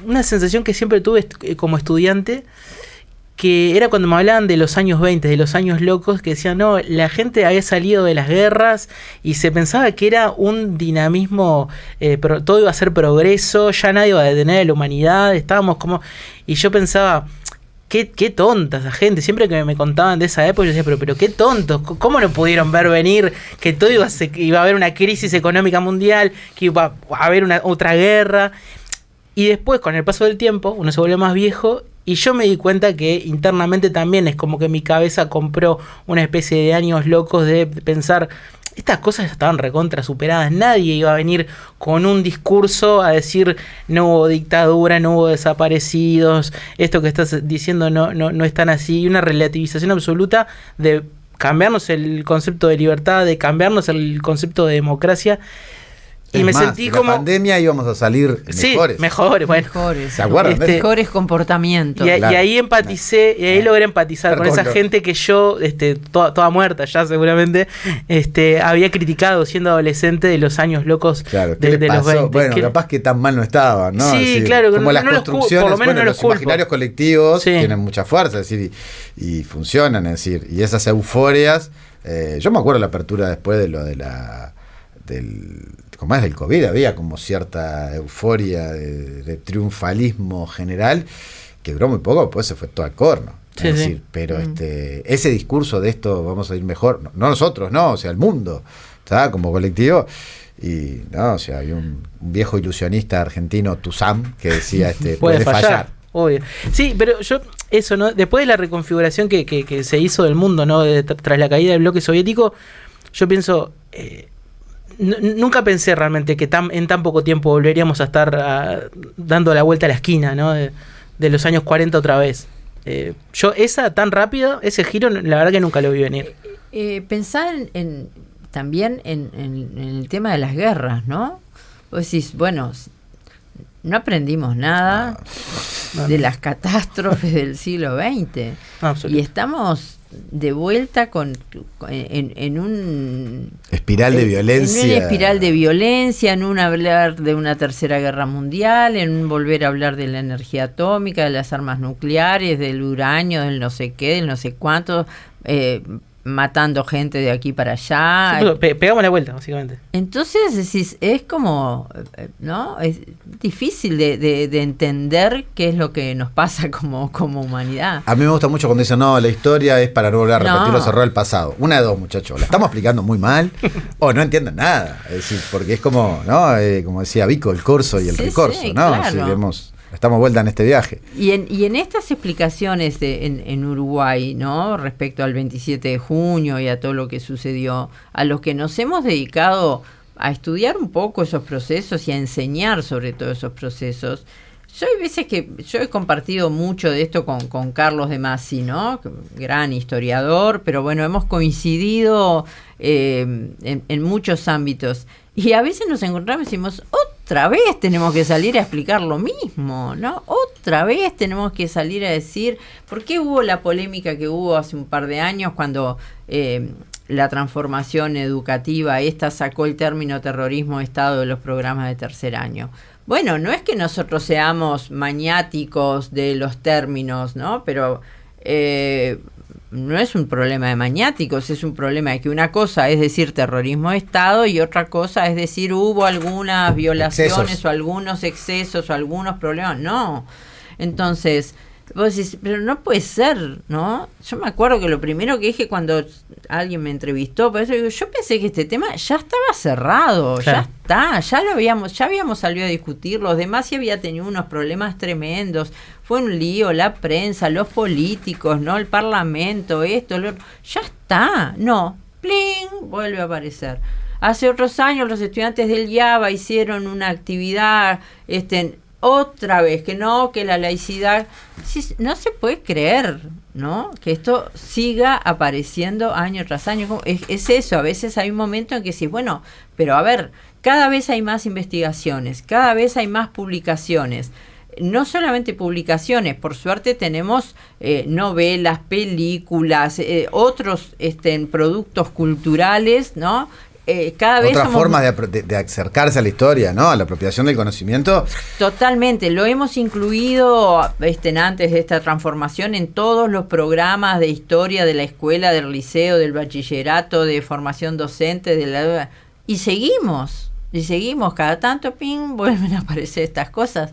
S1: Una sensación que siempre tuve como estudiante, que era cuando me hablaban de los años 20, de los años locos, que decían, no, la gente había salido de las guerras y se pensaba que era un dinamismo, todo iba a ser progreso, ya nadie iba a detener a la humanidad, estábamos como... Y yo pensaba, qué tonta esa gente, siempre que me contaban de esa época yo decía, pero qué tontos, ¿cómo no pudieron ver venir que todo iba a haber una crisis económica mundial, que iba a haber otra guerra? Y después, con el paso del tiempo, uno se vuelve más viejo. Y yo me di cuenta que internamente también es como que mi cabeza compró una especie de años locos de pensar, estas cosas ya estaban recontra superadas, nadie iba a venir con un discurso a decir no hubo dictadura, no hubo desaparecidos, esto que estás diciendo no es tan así, y una relativización absoluta de cambiarnos el concepto de libertad, de cambiarnos el concepto de democracia. Y me sentí como...
S3: la pandemia íbamos a salir mejores.
S1: Sí, mejores.
S3: ¿Se acuerdan?
S4: Mejores comportamientos.
S1: Y ahí empaticé, y ahí logré empatizar con esa gente que yo, toda muerta ya seguramente, había criticado siendo adolescente de los años locos de los 20.
S3: Bueno, capaz que tan mal no estaba, ¿no?
S1: Sí,
S3: decir,
S1: claro.
S3: Como las construcciones,
S1: por lo menos no
S3: los imaginarios colectivos tienen mucha fuerza, es decir, y funcionan, es decir, y esas euforias, yo me acuerdo la apertura después de lo de como es del COVID, había como cierta euforia de triunfalismo general que duró muy poco, después se fue todo al corno. Es decir, pero ese discurso de esto vamos a ir mejor, no nosotros, no, o sea, el mundo, ¿está? Como colectivo. Y no, o sea, había un viejo ilusionista argentino, Tuzán, que decía puede fallar.
S1: Obvio. Sí, pero yo, eso, ¿no? Después de la reconfiguración que se hizo del mundo, ¿no? Tras la caída del bloque soviético, yo pienso, nunca pensé realmente que en tan poco tiempo volveríamos a estar dando la vuelta a la esquina, ¿no? De los años 40 otra vez. Yo tan rápido, ese giro, la verdad que nunca lo vi venir.
S4: Pensar también en el tema de las guerras, ¿no? Vos decís, bueno, no aprendimos nada de las catástrofes del siglo XX. Y estamos de vuelta en un
S3: espiral de violencia.
S4: En una espiral de violencia, en un hablar de una tercera guerra mundial, en un volver a hablar de la energía atómica, de las armas nucleares, del uranio, del no sé qué, del no sé cuánto. matando gente de aquí para allá.
S1: Sí, pegamos la vuelta, básicamente.
S4: Entonces es como, ¿no? Es difícil de entender qué es lo que nos pasa como humanidad.
S3: A mí me gusta mucho cuando dicen, no, la historia es para no volver a repetir los errores del pasado. Una de dos, muchachos. La estamos explicando muy mal o no entienden nada. Es decir, porque es como, ¿no? Como decía Vico, el corso y el recorso, ¿no?
S4: Claro.
S3: Estamos vuelta en este viaje.
S4: Y en estas explicaciones en Uruguay, ¿no? Respecto al 27 de junio y a todo lo que sucedió, a los que nos hemos dedicado a estudiar un poco esos procesos y a enseñar sobre todos esos procesos, hay veces que yo he compartido mucho de esto con Carlos de Masi, ¿no? Gran historiador, pero bueno, hemos coincidido en muchos ámbitos. Y a veces nos encontramos y decimos, otra vez tenemos que salir a explicar lo mismo, ¿no? Otra vez tenemos que salir a decir, ¿por qué hubo la polémica que hubo hace un par de años cuando la transformación educativa esta sacó el término terrorismo de Estado de los programas de tercer año? Bueno, no es que nosotros seamos maniáticos de los términos, ¿no? Pero no es un problema de maniáticos, es un problema de que una cosa es decir terrorismo de Estado y otra cosa es decir hubo algunas violaciones o algunos excesos o algunos problemas. No. Entonces, vos decís, pero no puede ser, ¿no? Yo me acuerdo que lo primero que dije cuando alguien me entrevistó, por eso digo, yo pensé que este tema ya estaba cerrado, claro. Ya está, ya habíamos salido a discutir, los demás sí había tenido unos problemas tremendos, fue un lío, la prensa, los políticos, ¿no? El parlamento, esto, lo otro, ya está, no, ¡pling! Vuelve a aparecer. Hace otros años los estudiantes del IABA hicieron una actividad, otra vez, que la laicidad, no se puede creer, ¿no? Que esto siga apareciendo año tras año. Es eso, a veces hay un momento en que sí, bueno, pero a ver, cada vez hay más investigaciones, cada vez hay más publicaciones. No solamente publicaciones, por suerte tenemos novelas, películas, otros productos culturales, ¿no? Cada vez
S3: otra forma de acercarse a la historia, ¿no? A la apropiación del conocimiento.
S4: Totalmente, lo hemos incluido antes de esta transformación en todos los programas de historia de la escuela, del liceo, del bachillerato, de formación docente, y seguimos, cada tanto vuelven a aparecer estas cosas.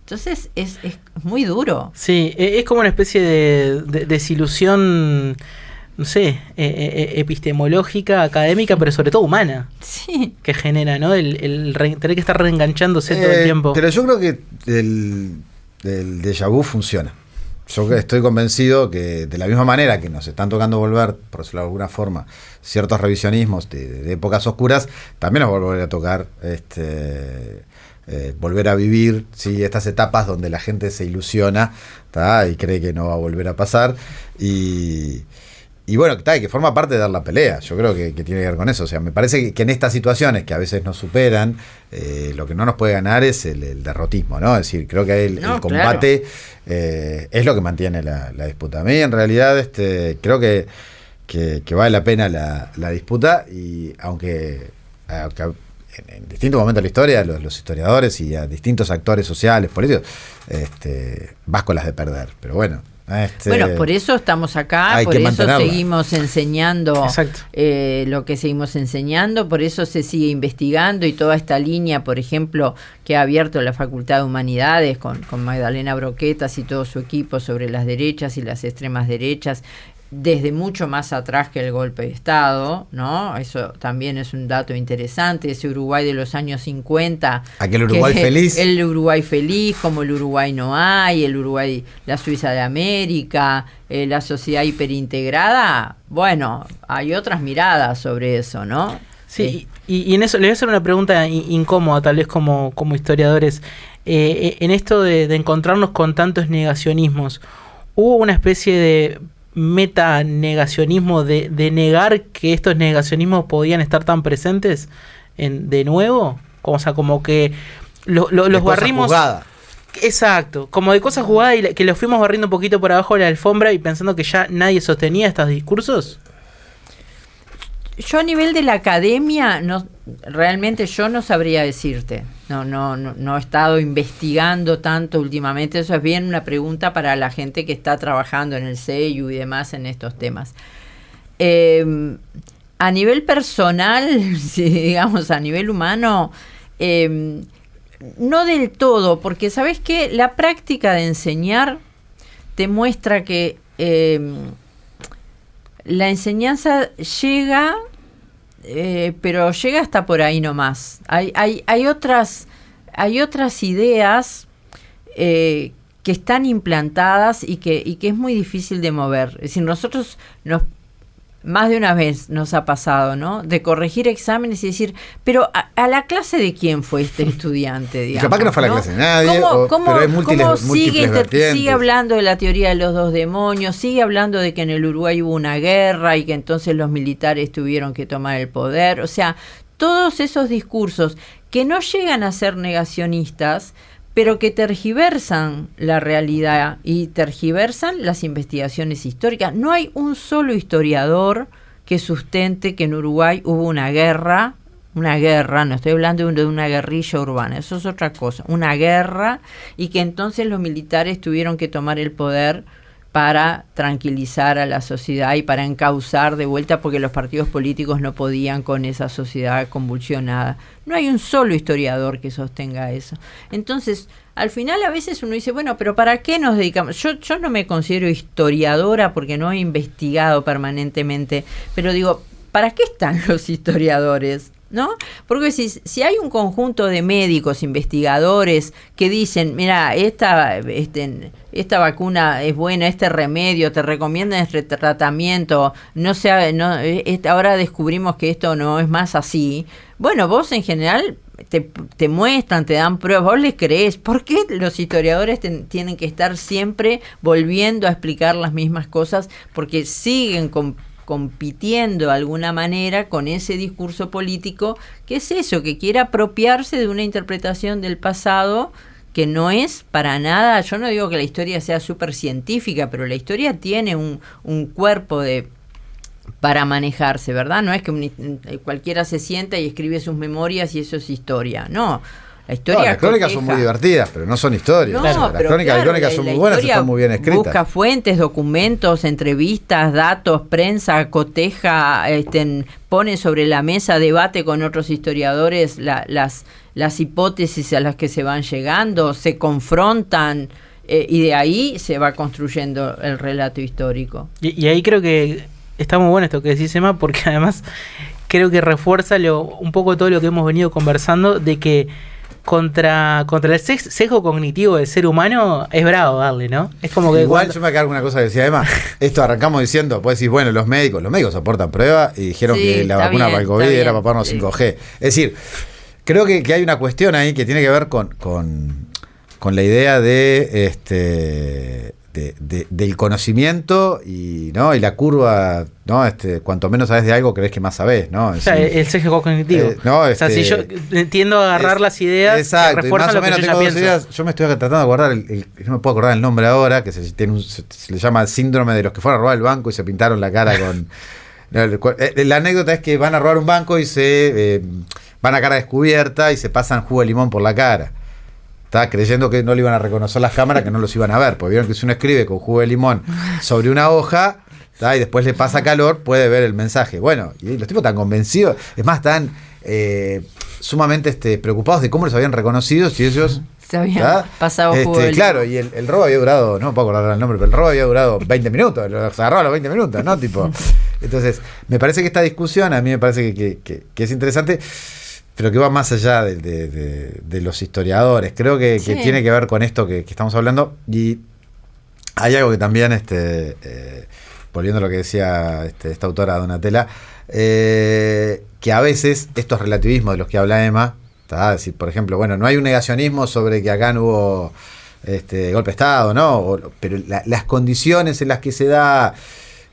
S4: Entonces es muy duro.
S1: Sí, es como una especie de desilusión, no sé, epistemológica, académica, pero sobre todo humana.
S4: Sí.
S1: Que genera, ¿no? El tener que estar reenganchándose todo el tiempo.
S3: Pero yo creo que el déjà vu funciona. Yo estoy convencido que de la misma manera que nos están tocando volver, por decirlo de alguna forma, ciertos revisionismos de épocas oscuras, también nos va a volver a tocar volver a vivir, ¿sí? Estas etapas donde la gente se ilusiona, ¿tá? Y cree que no va a volver a pasar. Y bueno, que forma parte de dar la pelea. Yo creo que tiene que ver con eso. O sea, me parece que en estas situaciones que a veces nos superan, lo que no nos puede ganar es el derrotismo, ¿no? Es decir, creo que el combate es lo que mantiene la disputa. A mí, en realidad, creo que vale la pena la disputa, y aunque en distintos momentos de la historia, los historiadores y a distintos actores sociales, políticos, vas con las de perder. Pero bueno.
S4: Bueno, por eso estamos acá, por eso seguimos enseñando lo que seguimos enseñando, por eso se sigue investigando, y toda esta línea, por ejemplo, que ha abierto la Facultad de Humanidades con Magdalena Broquetas y todo su equipo sobre las derechas y las extremas derechas, desde mucho más atrás que el golpe de Estado, ¿no? Eso también es un dato interesante, ese Uruguay de los años 50.
S3: Aquel Uruguay feliz.
S4: El Uruguay feliz, como el Uruguay no hay, el Uruguay, la Suiza de América, la sociedad hiperintegrada. Bueno, hay otras miradas sobre eso, ¿no?
S1: Sí, y en eso le voy a hacer una pregunta incómoda, tal vez como historiadores. En esto de encontrarnos con tantos negacionismos, ¿hubo una especie de metanegacionismo de negar que estos negacionismos podían estar tan presentes de nuevo? O sea, como que los barrimos. Jugada. Exacto, como de cosas jugadas, y que los fuimos barriendo un poquito por abajo de la alfombra y pensando que ya nadie sostenía estos discursos.
S4: Yo a nivel de la academia realmente yo no sabría decirte. No he estado investigando tanto últimamente. Eso es bien una pregunta para la gente que está trabajando en el CEIU y demás en estos temas. A nivel personal, si digamos a nivel humano, no del todo, porque ¿sabes qué? La práctica de enseñar te muestra que la enseñanza llega, pero llega hasta por ahí nomás. Hay otras ideas que están implantadas y que es muy difícil de mover. Es decir, nosotros más de una vez nos ha pasado, ¿no? De corregir exámenes y decir, pero ¿a la clase de quién fue este estudiante? Digamos,
S3: capaz que no fue a la clase de nadie, pero hay múltiples
S4: sigue hablando de la teoría de los dos demonios, sigue hablando de que en el Uruguay hubo una guerra y que entonces los militares tuvieron que tomar el poder? O sea, todos esos discursos que no llegan a ser negacionistas, pero que tergiversan la realidad y tergiversan las investigaciones históricas. No hay un solo historiador que sustente que en Uruguay hubo una guerra, no estoy hablando de una guerrilla urbana, eso es otra cosa, una guerra, y que entonces los militares tuvieron que tomar el poder para tranquilizar a la sociedad y para encauzar de vuelta, porque los partidos políticos no podían con esa sociedad convulsionada. No hay un solo historiador que sostenga eso. Entonces, al final a veces uno dice, bueno, pero ¿para qué nos dedicamos? Yo no me considero historiadora porque no he investigado permanentemente, pero digo, ¿para qué están los historiadores? ¿No? Porque si hay un conjunto de médicos, investigadores que dicen, mira, esta vacuna es buena, este remedio, te recomiendan este tratamiento, ahora descubrimos que esto no es más así. Bueno, vos en general te muestran, te dan pruebas, vos les creés. ¿Por qué los historiadores tienen que estar siempre volviendo a explicar las mismas cosas? Porque siguen compitiendo de alguna manera con ese discurso político, que es eso, que quiere apropiarse de una interpretación del pasado que no es para nada. Yo no digo que la historia sea súper científica, pero la historia tiene un cuerpo para manejarse, ¿verdad? No es que cualquiera se sienta y escribe sus memorias y eso es historia, no. La historia
S3: las crónicas son muy divertidas, pero no son historias.
S4: No,
S3: las crónicas son muy buenas y están muy bien escritas.
S4: Busca fuentes, documentos, entrevistas, datos, prensa, coteja, pone sobre la mesa, debate con otros historiadores las hipótesis a las que se van llegando, se confrontan, y de ahí se va construyendo el relato histórico. Y
S1: ahí creo que está muy bueno esto que decís, Emma, porque además creo que refuerza un poco todo lo que hemos venido conversando, de que contra el sesgo cognitivo del ser humano es bravo darle, ¿no? Es como que
S3: igual yo me quedo con una cosa que decía Emma. Esto arrancamos diciendo, pues decir, bueno, los médicos aportan pruebas y dijeron que la vacuna para el COVID era para darnos 5G. Es decir, creo que hay una cuestión ahí que tiene que ver con la idea del conocimiento y la curva, ¿no? Cuanto menos sabes de algo, crees que más sabes, ¿no?
S1: O sea, el sesgo cognitivo. O sea, si yo tiendo a agarrar las ideas,
S3: exacto,
S1: que refuerzan
S3: más o menos
S1: lo que yo ya pienso.
S3: Ideas, yo me estoy tratando de acordar, no me puedo acordar el nombre ahora, que se le llama el síndrome de los que fueron a robar el banco y se pintaron la cara con... La anécdota es que van a robar un banco y se van a cara descubierta y se pasan jugo de limón por la cara. Estaba creyendo que no le iban a reconocer las cámaras, que no los iban a ver, porque vieron que si uno escribe con jugo de limón sobre una hoja, y después le pasa calor, puede ver el mensaje. Bueno, y los tipos están convencidos, es más, están sumamente preocupados de cómo los habían reconocido si ellos...
S4: Se habían pasado jugo de limón.
S3: Claro, y el robo había durado, no me puedo acordar el nombre, pero el robo había durado 20 minutos, los agarró a los 20 minutos, ¿no? Entonces, me parece que esta discusión, a mí me parece que es interesante, pero que va más allá de los historiadores. Creo que tiene que ver con esto que estamos hablando. Y hay algo que también, volviendo a lo que decía esta autora Donatella, que a veces estos relativismos de los que habla Emma, es decir, por ejemplo, bueno, no hay un negacionismo sobre que acá no hubo golpe de Estado, ¿no? Pero las condiciones en las que se da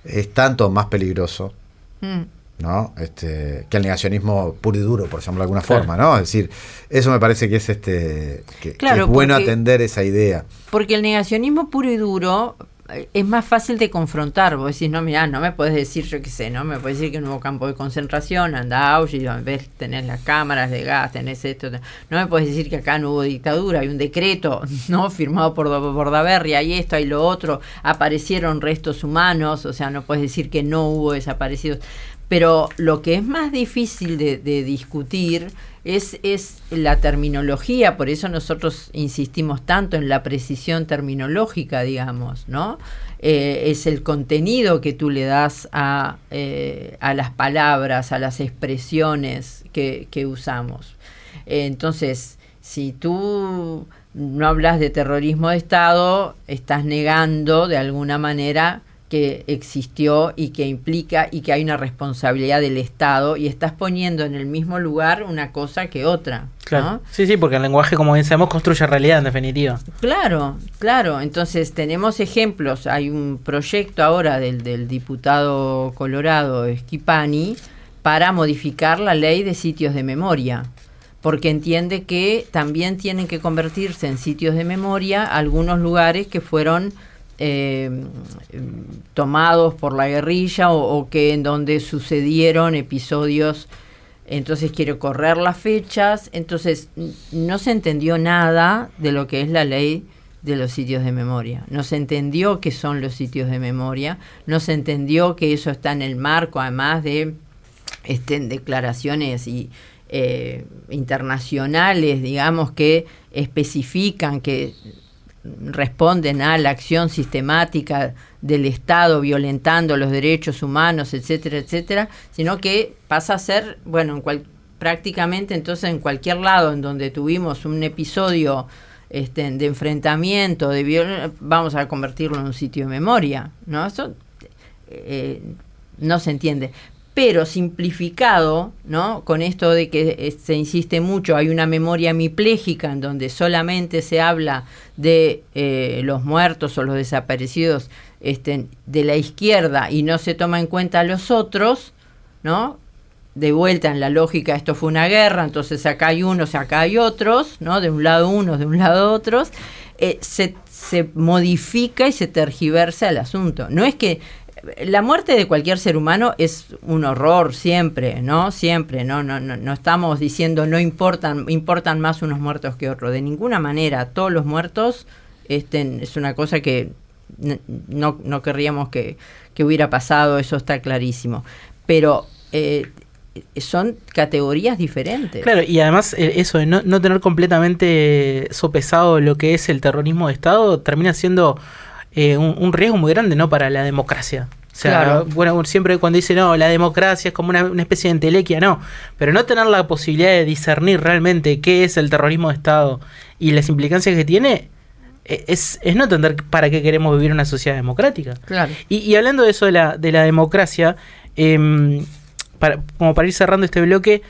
S3: es tanto más peligroso, ¿no? Que el negacionismo puro y duro, por ejemplo, de alguna forma, ¿no? Es decir, eso me parece que es
S4: claro,
S3: es bueno atender esa idea.
S4: Porque el negacionismo puro y duro, es más fácil de confrontar. Vos decís, no, mirá, no me podés decir, yo qué sé, no me podés decir que no hubo campo de concentración, anda a Auschwitz, ves, tenés las cámaras de gas, tenés esto, no me podés decir que acá no hubo dictadura, hay un decreto, ¿no?, firmado por Bordaberry, hay esto, hay lo otro, aparecieron restos humanos, o sea, no podés decir que no hubo desaparecidos. Pero lo que es más difícil de discutir es la terminología, por eso nosotros insistimos tanto en la precisión terminológica, digamos, ¿no? Es el contenido que tú le das a las palabras, a las expresiones que usamos. Entonces, si tú no hablas de terrorismo de Estado, estás negando de alguna manera que existió y que implica y que hay una responsabilidad del Estado, y estás poniendo en el mismo lugar una cosa que otra,
S1: claro,
S4: ¿no?
S1: Sí, porque el lenguaje, como bien sabemos, construye realidad en definitiva.
S4: Claro, entonces tenemos ejemplos, hay un proyecto ahora del diputado colorado Schifani para modificar la ley de sitios de memoria, porque entiende que también tienen que convertirse en sitios de memoria algunos lugares que fueron tomados por la guerrilla o que en donde sucedieron episodios. Entonces quiero correr las fechas. Entonces no se entendió nada de lo que es la ley de los sitios de memoria, no se entendió qué son los sitios de memoria, no se entendió que eso está en el marco además de declaraciones y internacionales, digamos, que especifican que responden a la acción sistemática del Estado violentando los derechos humanos, etcétera, etcétera, sino que pasa a ser, bueno, prácticamente entonces en cualquier lado en donde tuvimos un episodio de enfrentamiento, vamos a convertirlo en un sitio de memoria, ¿no? Eso no se entiende. Pero simplificado, ¿no?, con esto de que se insiste mucho, hay una memoria hemipléjica en donde solamente se habla de los muertos o los desaparecidos de la izquierda y no se toma en cuenta a los otros, ¿no? De vuelta en la lógica, esto fue una guerra, entonces acá hay unos, acá hay otros, ¿no? De un lado unos, de un lado otros, se modifica y se tergiversa el asunto. No es que la muerte de cualquier ser humano es un horror siempre, ¿no? Siempre, no estamos diciendo no importan más unos muertos que otros, de ninguna manera. Todos los muertos es una cosa que no querríamos que hubiera pasado, eso está clarísimo. Pero son categorías diferentes.
S1: Claro, y además eso de no tener completamente sopesado lo que es el terrorismo de Estado termina siendo un riesgo muy grande, ¿no?, para la democracia. O sea, claro, bueno, siempre cuando dice no, la democracia es como una especie de entelequia, no, pero no tener la posibilidad de discernir realmente qué es el terrorismo de Estado y las implicancias que tiene es no entender para qué queremos vivir una sociedad democrática.
S4: Claro.
S1: Y hablando de eso de la democracia, como para ir cerrando este bloque,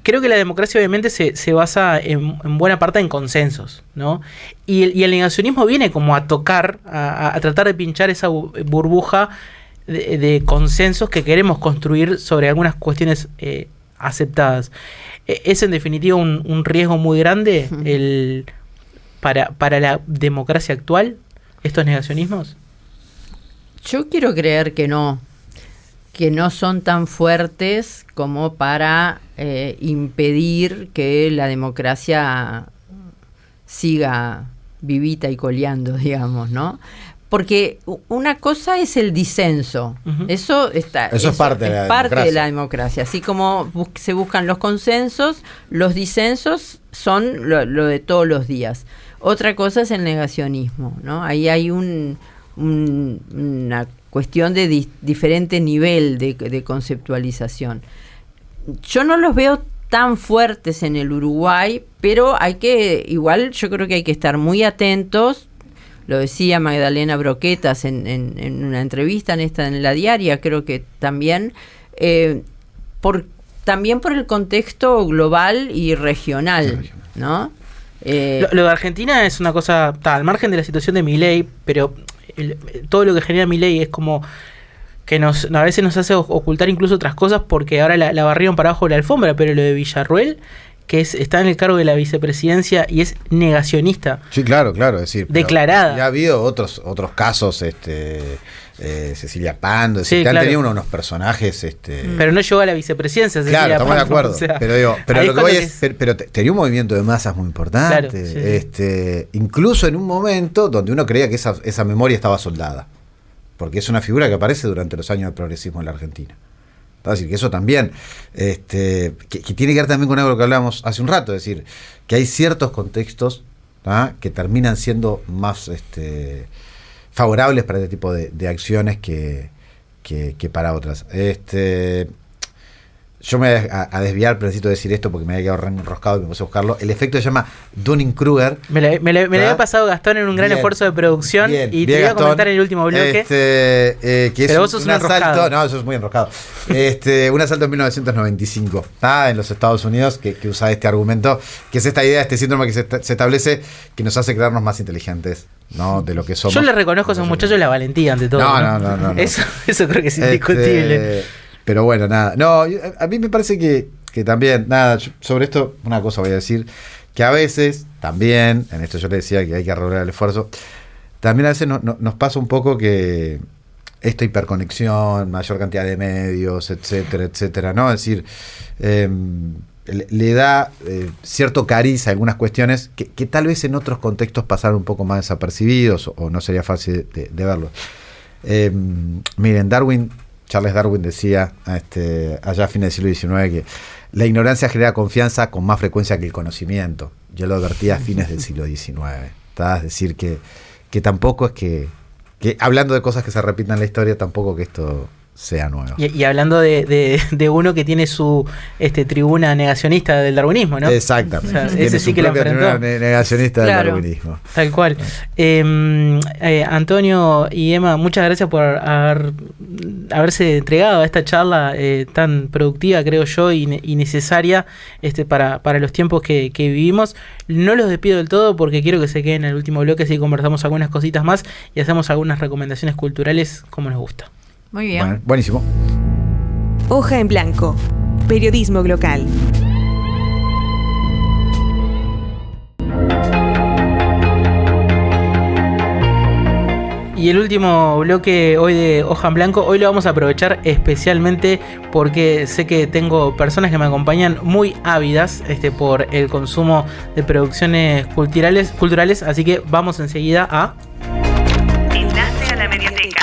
S1: creo que la democracia obviamente se basa en buena parte en consensos, ¿no? Y el negacionismo viene como a tocar, a tratar de pinchar esa burbuja de consensos que queremos construir sobre algunas cuestiones aceptadas. ¿Es en definitiva un riesgo muy grande para la democracia actual, estos negacionismos?
S4: Yo quiero creer que no son tan fuertes como para impedir que la democracia siga vivita y coleando, digamos, ¿no? Porque una cosa es el disenso, eso es parte de la democracia. Así como se buscan los consensos, los disensos son lo de todos los días. Otra cosa es el negacionismo, ¿no? Ahí hay una cuestión de diferente nivel de conceptualización. Yo no los veo tan fuertes en el Uruguay, pero yo creo que hay que estar muy atentos. Lo decía Magdalena Broquetas en una entrevista en la diaria, creo que también también por el contexto global y regional, ¿no?
S1: Lo de Argentina es una cosa, al margen de la situación de Milei, pero todo lo que genera Milei es como que a veces nos hace ocultar incluso otras cosas, porque ahora la barrieron para abajo de la alfombra, pero lo de Villarruel, que está en el cargo de la vicepresidencia y es negacionista.
S3: Sí, claro, es decir,
S1: declarada.
S3: Ya ha habido otros casos, Cecilia Pando, es decir, que han tenido unos personajes,
S1: pero no llegó a la vicepresidencia, Cecilia
S3: claro, estamos
S1: Pando,
S3: de acuerdo,
S1: o sea,
S3: pero lo que voy pero tenía un movimiento de masas muy importante,
S1: claro, sí.
S3: Incluso en un momento donde uno creía que esa memoria estaba soldada, porque es una figura que aparece durante los años del progresismo en la Argentina. Es decir, que eso también, que tiene que ver también con algo que hablábamos hace un rato, es decir, que hay ciertos contextos que terminan siendo más favorables para este tipo de acciones que para otras. Yo me voy a desviar, pero necesito decir esto porque me había quedado enroscado y me puse a buscarlo. El efecto se llama Dunning-Kruger.
S1: Me lo había pasado Gastón en un gran esfuerzo de producción y te iba a comentar en el último bloque.
S3: Que
S1: pero
S3: es
S1: vos sos
S3: un asalto. No, eso es muy enroscado. Un asalto en 1995 en los Estados Unidos que usa este argumento, que es esta idea, este síndrome que se establece, que nos hace creernos más inteligentes, ¿no? De lo que somos.
S1: Yo le reconozco a esos muchachos la valentía ante todo.
S3: No.
S1: Eso creo que es indiscutible.
S3: Pero bueno, nada. No, a mí me parece que también, nada, sobre esto, una cosa voy a decir, que a veces, también, en esto yo le decía que hay que regular el esfuerzo, también a veces nos pasa un poco que esta hiperconexión, mayor cantidad de medios, etcétera, ¿no? Es decir, le da cierto cariz a algunas cuestiones que tal vez en otros contextos pasaron un poco más desapercibidos o no sería fácil de verlos. Miren, Charles Darwin decía allá a fines del siglo XIX que la ignorancia genera confianza con más frecuencia que el conocimiento. Yo lo advertía a fines del siglo XIX. Es decir, que tampoco es que hablando de cosas que se repitan en la historia, tampoco que esto sea nuevo.
S1: Y hablando de uno que tiene su tribuna negacionista del darwinismo, ¿no?
S3: Exactamente.
S1: O sea, ese sí que la enfrentó.
S3: Negacionista del darwinismo.
S1: Tal cual. Antonio y Emma, muchas gracias por haberse entregado a esta charla tan productiva, creo yo, y necesaria para los tiempos que vivimos. No los despido del todo porque quiero que se queden en el último bloque, así conversamos algunas cositas más y hacemos algunas recomendaciones culturales como nos gusta.
S4: Muy bien.
S3: Bueno, buenísimo.
S2: Hoja en blanco. Periodismo local.
S1: Y el último bloque hoy de Hoja en Blanco, hoy lo vamos a aprovechar especialmente porque sé que tengo personas que me acompañan muy ávidas por el consumo de producciones culturales, así que vamos enseguida a...
S2: Enlace a la mediateca.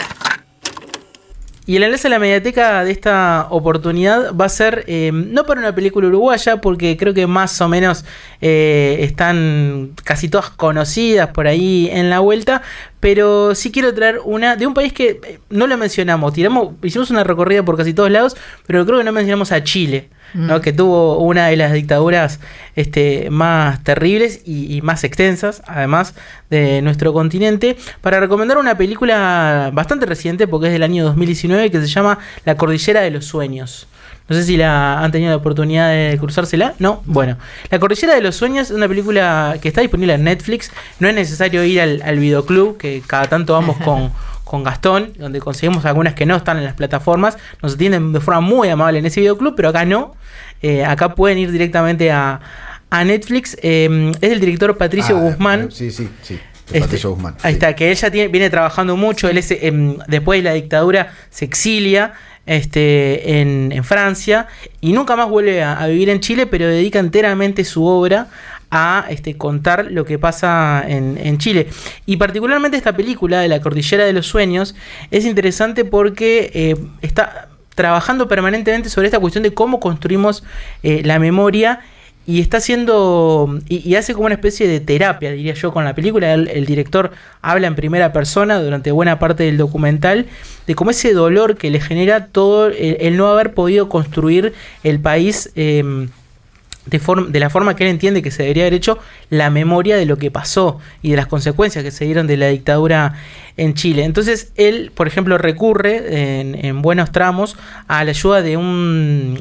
S1: Y el enlace a la mediateca de esta oportunidad va a ser no para una película uruguaya, porque creo que más o menos están casi todas conocidas por ahí en la vuelta, pero sí quiero traer una de un país que no lo mencionamos. Hicimos una recorrida por casi todos lados, pero creo que no mencionamos a Chile, ¿no? Que tuvo una de las dictaduras más terribles y más extensas, además de nuestro continente, para recomendar una película bastante reciente, porque es del año 2019, que se llama La Cordillera de los Sueños. No sé si la han tenido la oportunidad de cruzársela. No, bueno. La Cordillera de los Sueños es una película que está disponible en Netflix. No es necesario ir al videoclub, que cada tanto vamos con Gastón, donde conseguimos algunas que no están en las plataformas. Nos atienden de forma muy amable en ese videoclub, pero acá no. Acá pueden ir directamente a Netflix. Es del director Patricio Guzmán.
S3: Sí. Patricio Guzmán.
S1: Ahí está, que ella viene trabajando mucho. Él después de la dictadura se exilia en Francia y nunca más vuelve a vivir en Chile, pero dedica enteramente su obra a contar lo que pasa en Chile. Y particularmente esta película de La Cordillera de los Sueños es interesante porque está trabajando permanentemente sobre esta cuestión de cómo construimos la memoria. Y está haciendo, y hace como una especie de terapia, diría yo, con la película. El director habla en primera persona durante buena parte del documental de cómo ese dolor que le genera todo el no haber podido construir el país de la forma que él entiende que se debería haber hecho, la memoria de lo que pasó y de las consecuencias que se dieron de la dictadura en Chile. Entonces él, por ejemplo, recurre en buenos tramos a la ayuda de un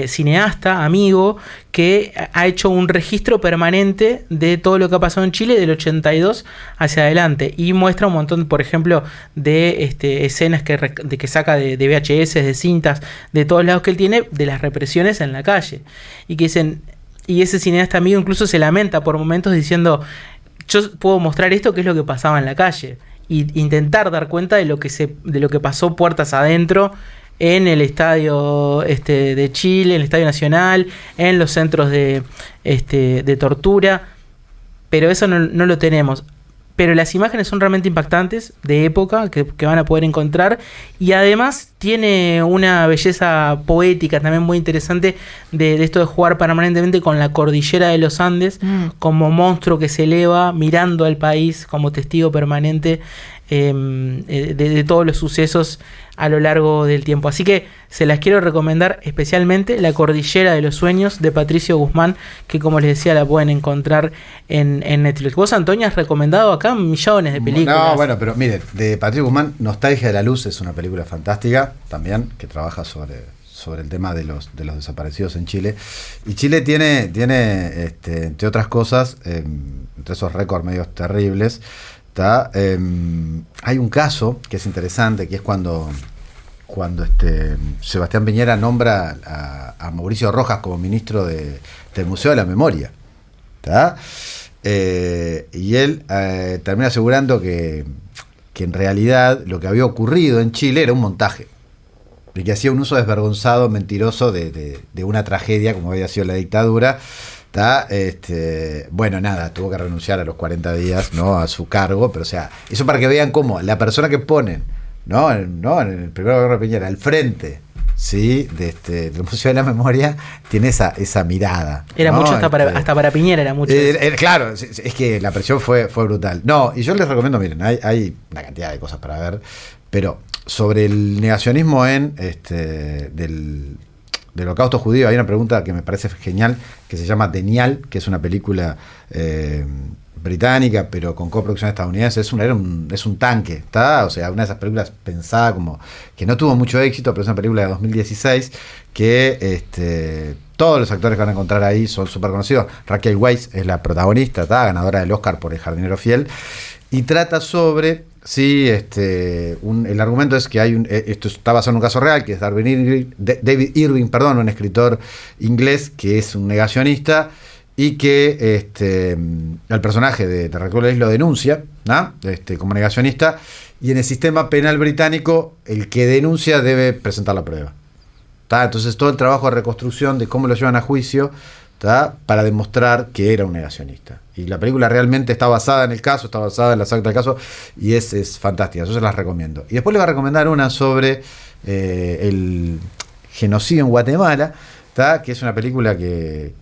S1: cineasta, amigo, que ha hecho un registro permanente de todo lo que ha pasado en Chile del 82 hacia adelante y muestra un montón, por ejemplo, de escenas que saca de VHS, de cintas, de todos lados que él tiene, de las represiones en la calle. Y que dicen, y ese cineasta amigo incluso se lamenta por momentos diciendo, yo puedo mostrar esto, que es lo que pasaba en la calle, y intentar dar cuenta de lo que pasó puertas adentro en el estadio de Chile, en el Estadio Nacional, en los centros de tortura, pero eso no lo tenemos. Pero las imágenes son realmente impactantes, de época, que van a poder encontrar, y además tiene una belleza poética también muy interesante de esto de jugar permanentemente con la cordillera de los Andes, como monstruo que se eleva mirando al país como testigo permanente de todos los sucesos a lo largo del tiempo. Así que se las quiero recomendar especialmente, La Cordillera de los Sueños, de Patricio Guzmán, que como les decía la pueden encontrar en Netflix. Vos, Antonio, has recomendado acá millones de películas.
S3: No, bueno, pero miren, de Patricio Guzmán, Nostalgia de la Luz es una película fantástica también, que trabaja sobre el tema de los desaparecidos en Chile. Y Chile tiene entre otras cosas, entre esos récords medios terribles, hay un caso que es interesante, que es cuando Sebastián Piñera nombra a Mauricio Rojas como ministro del Museo de la Memoria, y él termina asegurando que en realidad lo que había ocurrido en Chile era un montaje, y que hacía un uso desvergonzado, mentiroso de una tragedia como había sido la dictadura. Bueno, nada, tuvo que renunciar a los 40 días, ¿no?, a su cargo, pero o sea, eso para que vean cómo la persona que ponen, ¿no? En el primer gobierno de Piñera, al frente, ¿sí?, del Museo de la Memoria, tiene esa mirada.
S1: Era, ¿no?, mucho hasta para Piñera era mucho.
S3: Claro, es que la presión fue brutal. No, y yo les recomiendo, miren, hay una cantidad de cosas para ver, pero sobre el negacionismo del Holocausto judío, hay una pregunta que me parece genial, que se llama Denial, que es una película británica, pero con coproducción estadounidense. Es un tanque, ¿está? O sea, una de esas películas pensada como que no tuvo mucho éxito, pero es una película de 2016 que todos los actores que van a encontrar ahí son súper conocidos. Raquel Weisz es la protagonista, ¿está?, ganadora del Oscar por El jardinero fiel, y trata sobre... Sí, el argumento es que esto está basado en un caso real, que es David Irving, un escritor inglés que es un negacionista, y que el personaje de Raquel Weisz lo denuncia, ¿no?, como negacionista, y en el sistema penal británico el que denuncia debe presentar la prueba, ¿tá? Entonces todo el trabajo de reconstrucción de cómo lo llevan a juicio, ¿tá?, para demostrar que era un negacionista. Y la película realmente está basada en el caso, está basada en las actas del caso, y es fantástica, yo se las recomiendo. Y después les voy a recomendar una sobre el genocidio en Guatemala, ¿tá?, que es una película que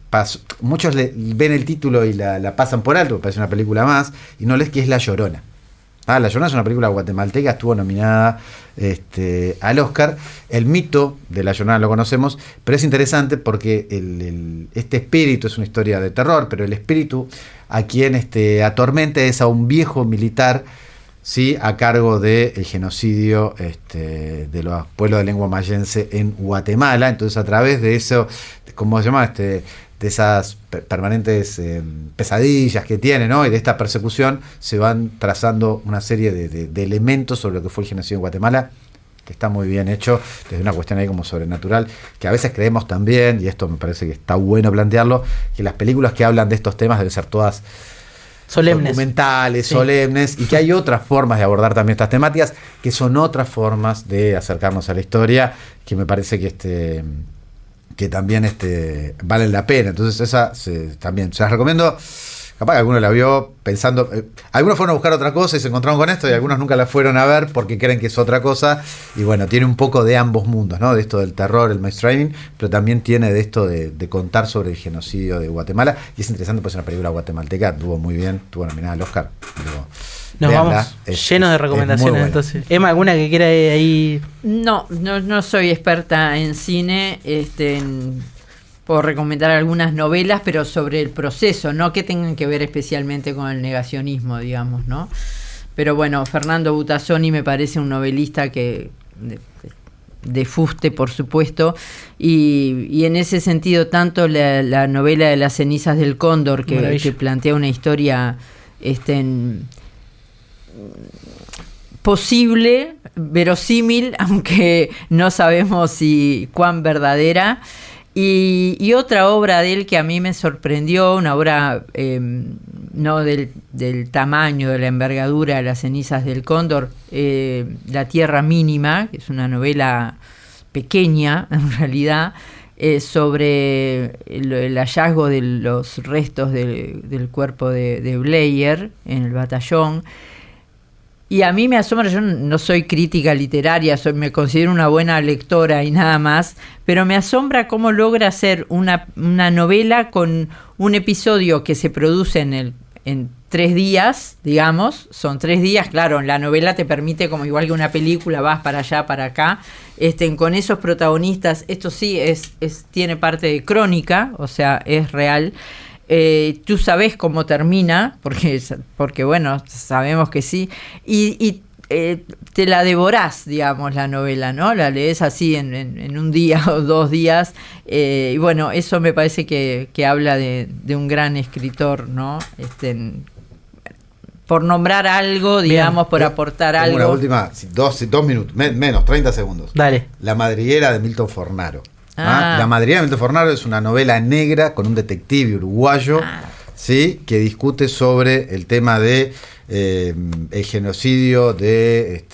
S3: muchos ven el título y la pasan por alto, parece una película más, y no les que es La Llorona. La Llorona es una película guatemalteca, estuvo nominada al Oscar. El mito de La Llorona lo conocemos, pero es interesante porque este espíritu es una historia de terror, pero el espíritu a quien atormenta es a un viejo militar, ¿sí?, a cargo del genocidio de los pueblos de lengua mayense en Guatemala. Entonces, a través de eso, ¿cómo se llama? De esas permanentes pesadillas que tiene, ¿no?, y de esta persecución, se van trazando una serie de elementos sobre lo que fue el genocidio en Guatemala, que está muy bien hecho, desde una cuestión ahí como sobrenatural, que a veces creemos también, y esto me parece que está bueno plantearlo, que las películas que hablan de estos temas deben ser todas
S1: solemnes,
S3: documentales,
S1: sí,
S3: solemnes, y que hay otras formas de abordar también estas temáticas, que son otras formas de acercarnos a la historia, que me parece que también valen la pena. Entonces esa también se las recomiendo. Capaz que alguno la vio pensando, algunos fueron a buscar otra cosa y se encontraron con esto, y algunos nunca la fueron a ver porque creen que es otra cosa, y bueno, tiene un poco de ambos mundos, ¿no?, de esto del terror, el mainstreaming, pero también tiene de esto de contar sobre el genocidio de Guatemala, y es interesante, pues es una película guatemalteca, estuvo muy bien, estuvo nominada al Oscar.
S1: Nos vamos llenos de recomendaciones, entonces. Emma, ¿alguna que quiera ahí?
S4: No soy experta en cine, puedo recomendar algunas novelas, pero sobre el proceso, no que tengan que ver especialmente con el negacionismo, digamos, ¿no? Pero bueno, Fernando Butazzoni me parece un novelista que de fuste, por supuesto, y en ese sentido, tanto la novela de Las cenizas del cóndor, que plantea una historia posible, verosímil, aunque no sabemos cuán verdadera, Y otra obra de él que a mí me sorprendió, una obra no del tamaño, de la envergadura de Las cenizas del cóndor, La tierra mínima, que es una novela pequeña en realidad, sobre el hallazgo de los restos del cuerpo de Blair en el batallón. Y a mí me asombra, yo no soy crítica literaria, me considero una buena lectora y nada más, pero me asombra cómo logra hacer una novela con un episodio que se produce en 3 días, digamos, son 3 días, claro, la novela te permite, como igual que una película, vas para allá, para acá, con esos protagonistas, esto sí tiene parte de crónica, o sea, es real. Tú sabés cómo termina, porque bueno, sabemos que sí, y te la devorás, digamos, la novela, ¿no? La lees así en un día o 2 días, y bueno, eso me parece que habla de un gran escritor, ¿no? Por nombrar algo, digamos, por aportar algo.
S3: Una última, 2 minutos, menos, 30 segundos.
S1: Dale.
S3: La madriguera de Milton Fornaro. La madriguera de Milton Fornaro es una novela negra con un detective uruguayo, ¿sí? Que discute sobre el tema de el genocidio del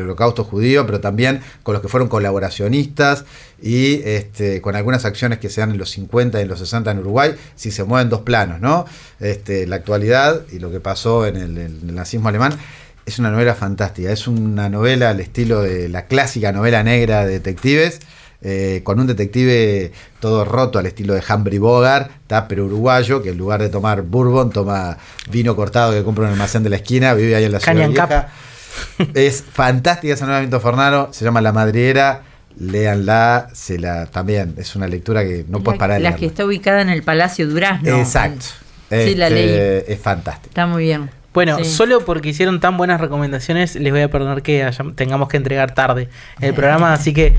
S3: holocausto judío, pero también con los que fueron colaboracionistas y con algunas acciones que se dan en los 50 y en los 60 en Uruguay, si se mueven 2 planos, ¿no? La actualidad y lo que pasó en el nazismo alemán. Es una novela fantástica, es una novela al estilo de la clásica novela negra de detectives, con un detective todo roto al estilo de Humphrey Bogart, pero uruguayo, que en lugar de tomar bourbon toma vino cortado que compra en el almacén de la esquina, vive ahí en la ciudad vieja. Es fantástica esa novela de Milton Fornaro, se llama La madriguera, léanla, también es una lectura que no puedes parar de leerla.
S4: La que está ubicada en el Palacio Durazno.
S3: Exacto.
S4: Sí, la leí.
S3: Es fantástica.
S4: Está muy bien.
S1: Bueno,
S4: Sí.
S1: Solo porque hicieron tan buenas recomendaciones, les voy a perdonar que tengamos que entregar tarde el programa, así que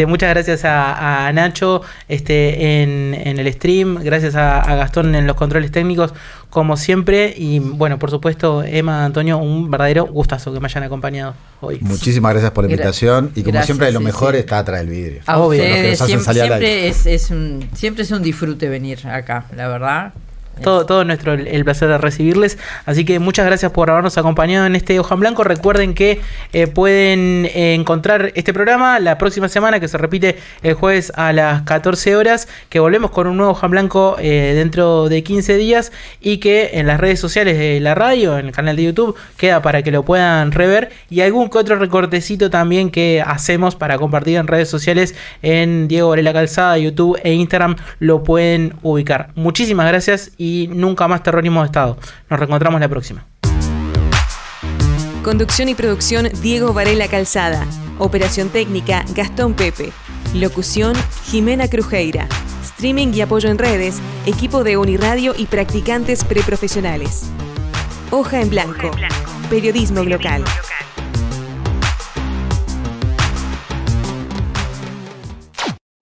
S1: muchas gracias a Nacho en el stream, gracias a Gastón en los controles técnicos, como siempre, y bueno, por supuesto, Emma, Antonio, un verdadero gustazo que me hayan acompañado hoy.
S3: Muchísimas gracias por la invitación, y como
S4: Gracias,
S3: siempre, lo
S4: sí,
S3: mejor
S4: sí.
S3: está atrás del vidrio.
S4: A
S1: Obvio,
S3: los que
S4: ustedes
S3: nos hacen salir al
S4: siempre es un disfrute venir acá, la verdad.
S1: Todo nuestro el placer de recibirles, así que muchas gracias por habernos acompañado en este Hoja en Blanco. Recuerden que pueden encontrar este programa la próxima semana, que se repite el jueves a las 14 horas, que volvemos con un nuevo Hoja en Blanco dentro de 15 días, y que en las redes sociales de la radio, en el canal de YouTube, queda para que lo puedan rever, y algún que otro recortecito también que hacemos para compartir en redes sociales en Diego Varela Calzada, YouTube e Instagram, lo pueden ubicar. Muchísimas gracias y nunca más terrorismo de Estado. Nos reencontramos la próxima.
S2: Conducción y producción Diego Varela Calzada. Operación técnica Gastón Pepe. Locución Jimena Crujeira. Streaming y apoyo en redes, equipo de Uniradio y practicantes preprofesionales. Hoja en Blanco. Periodismo local.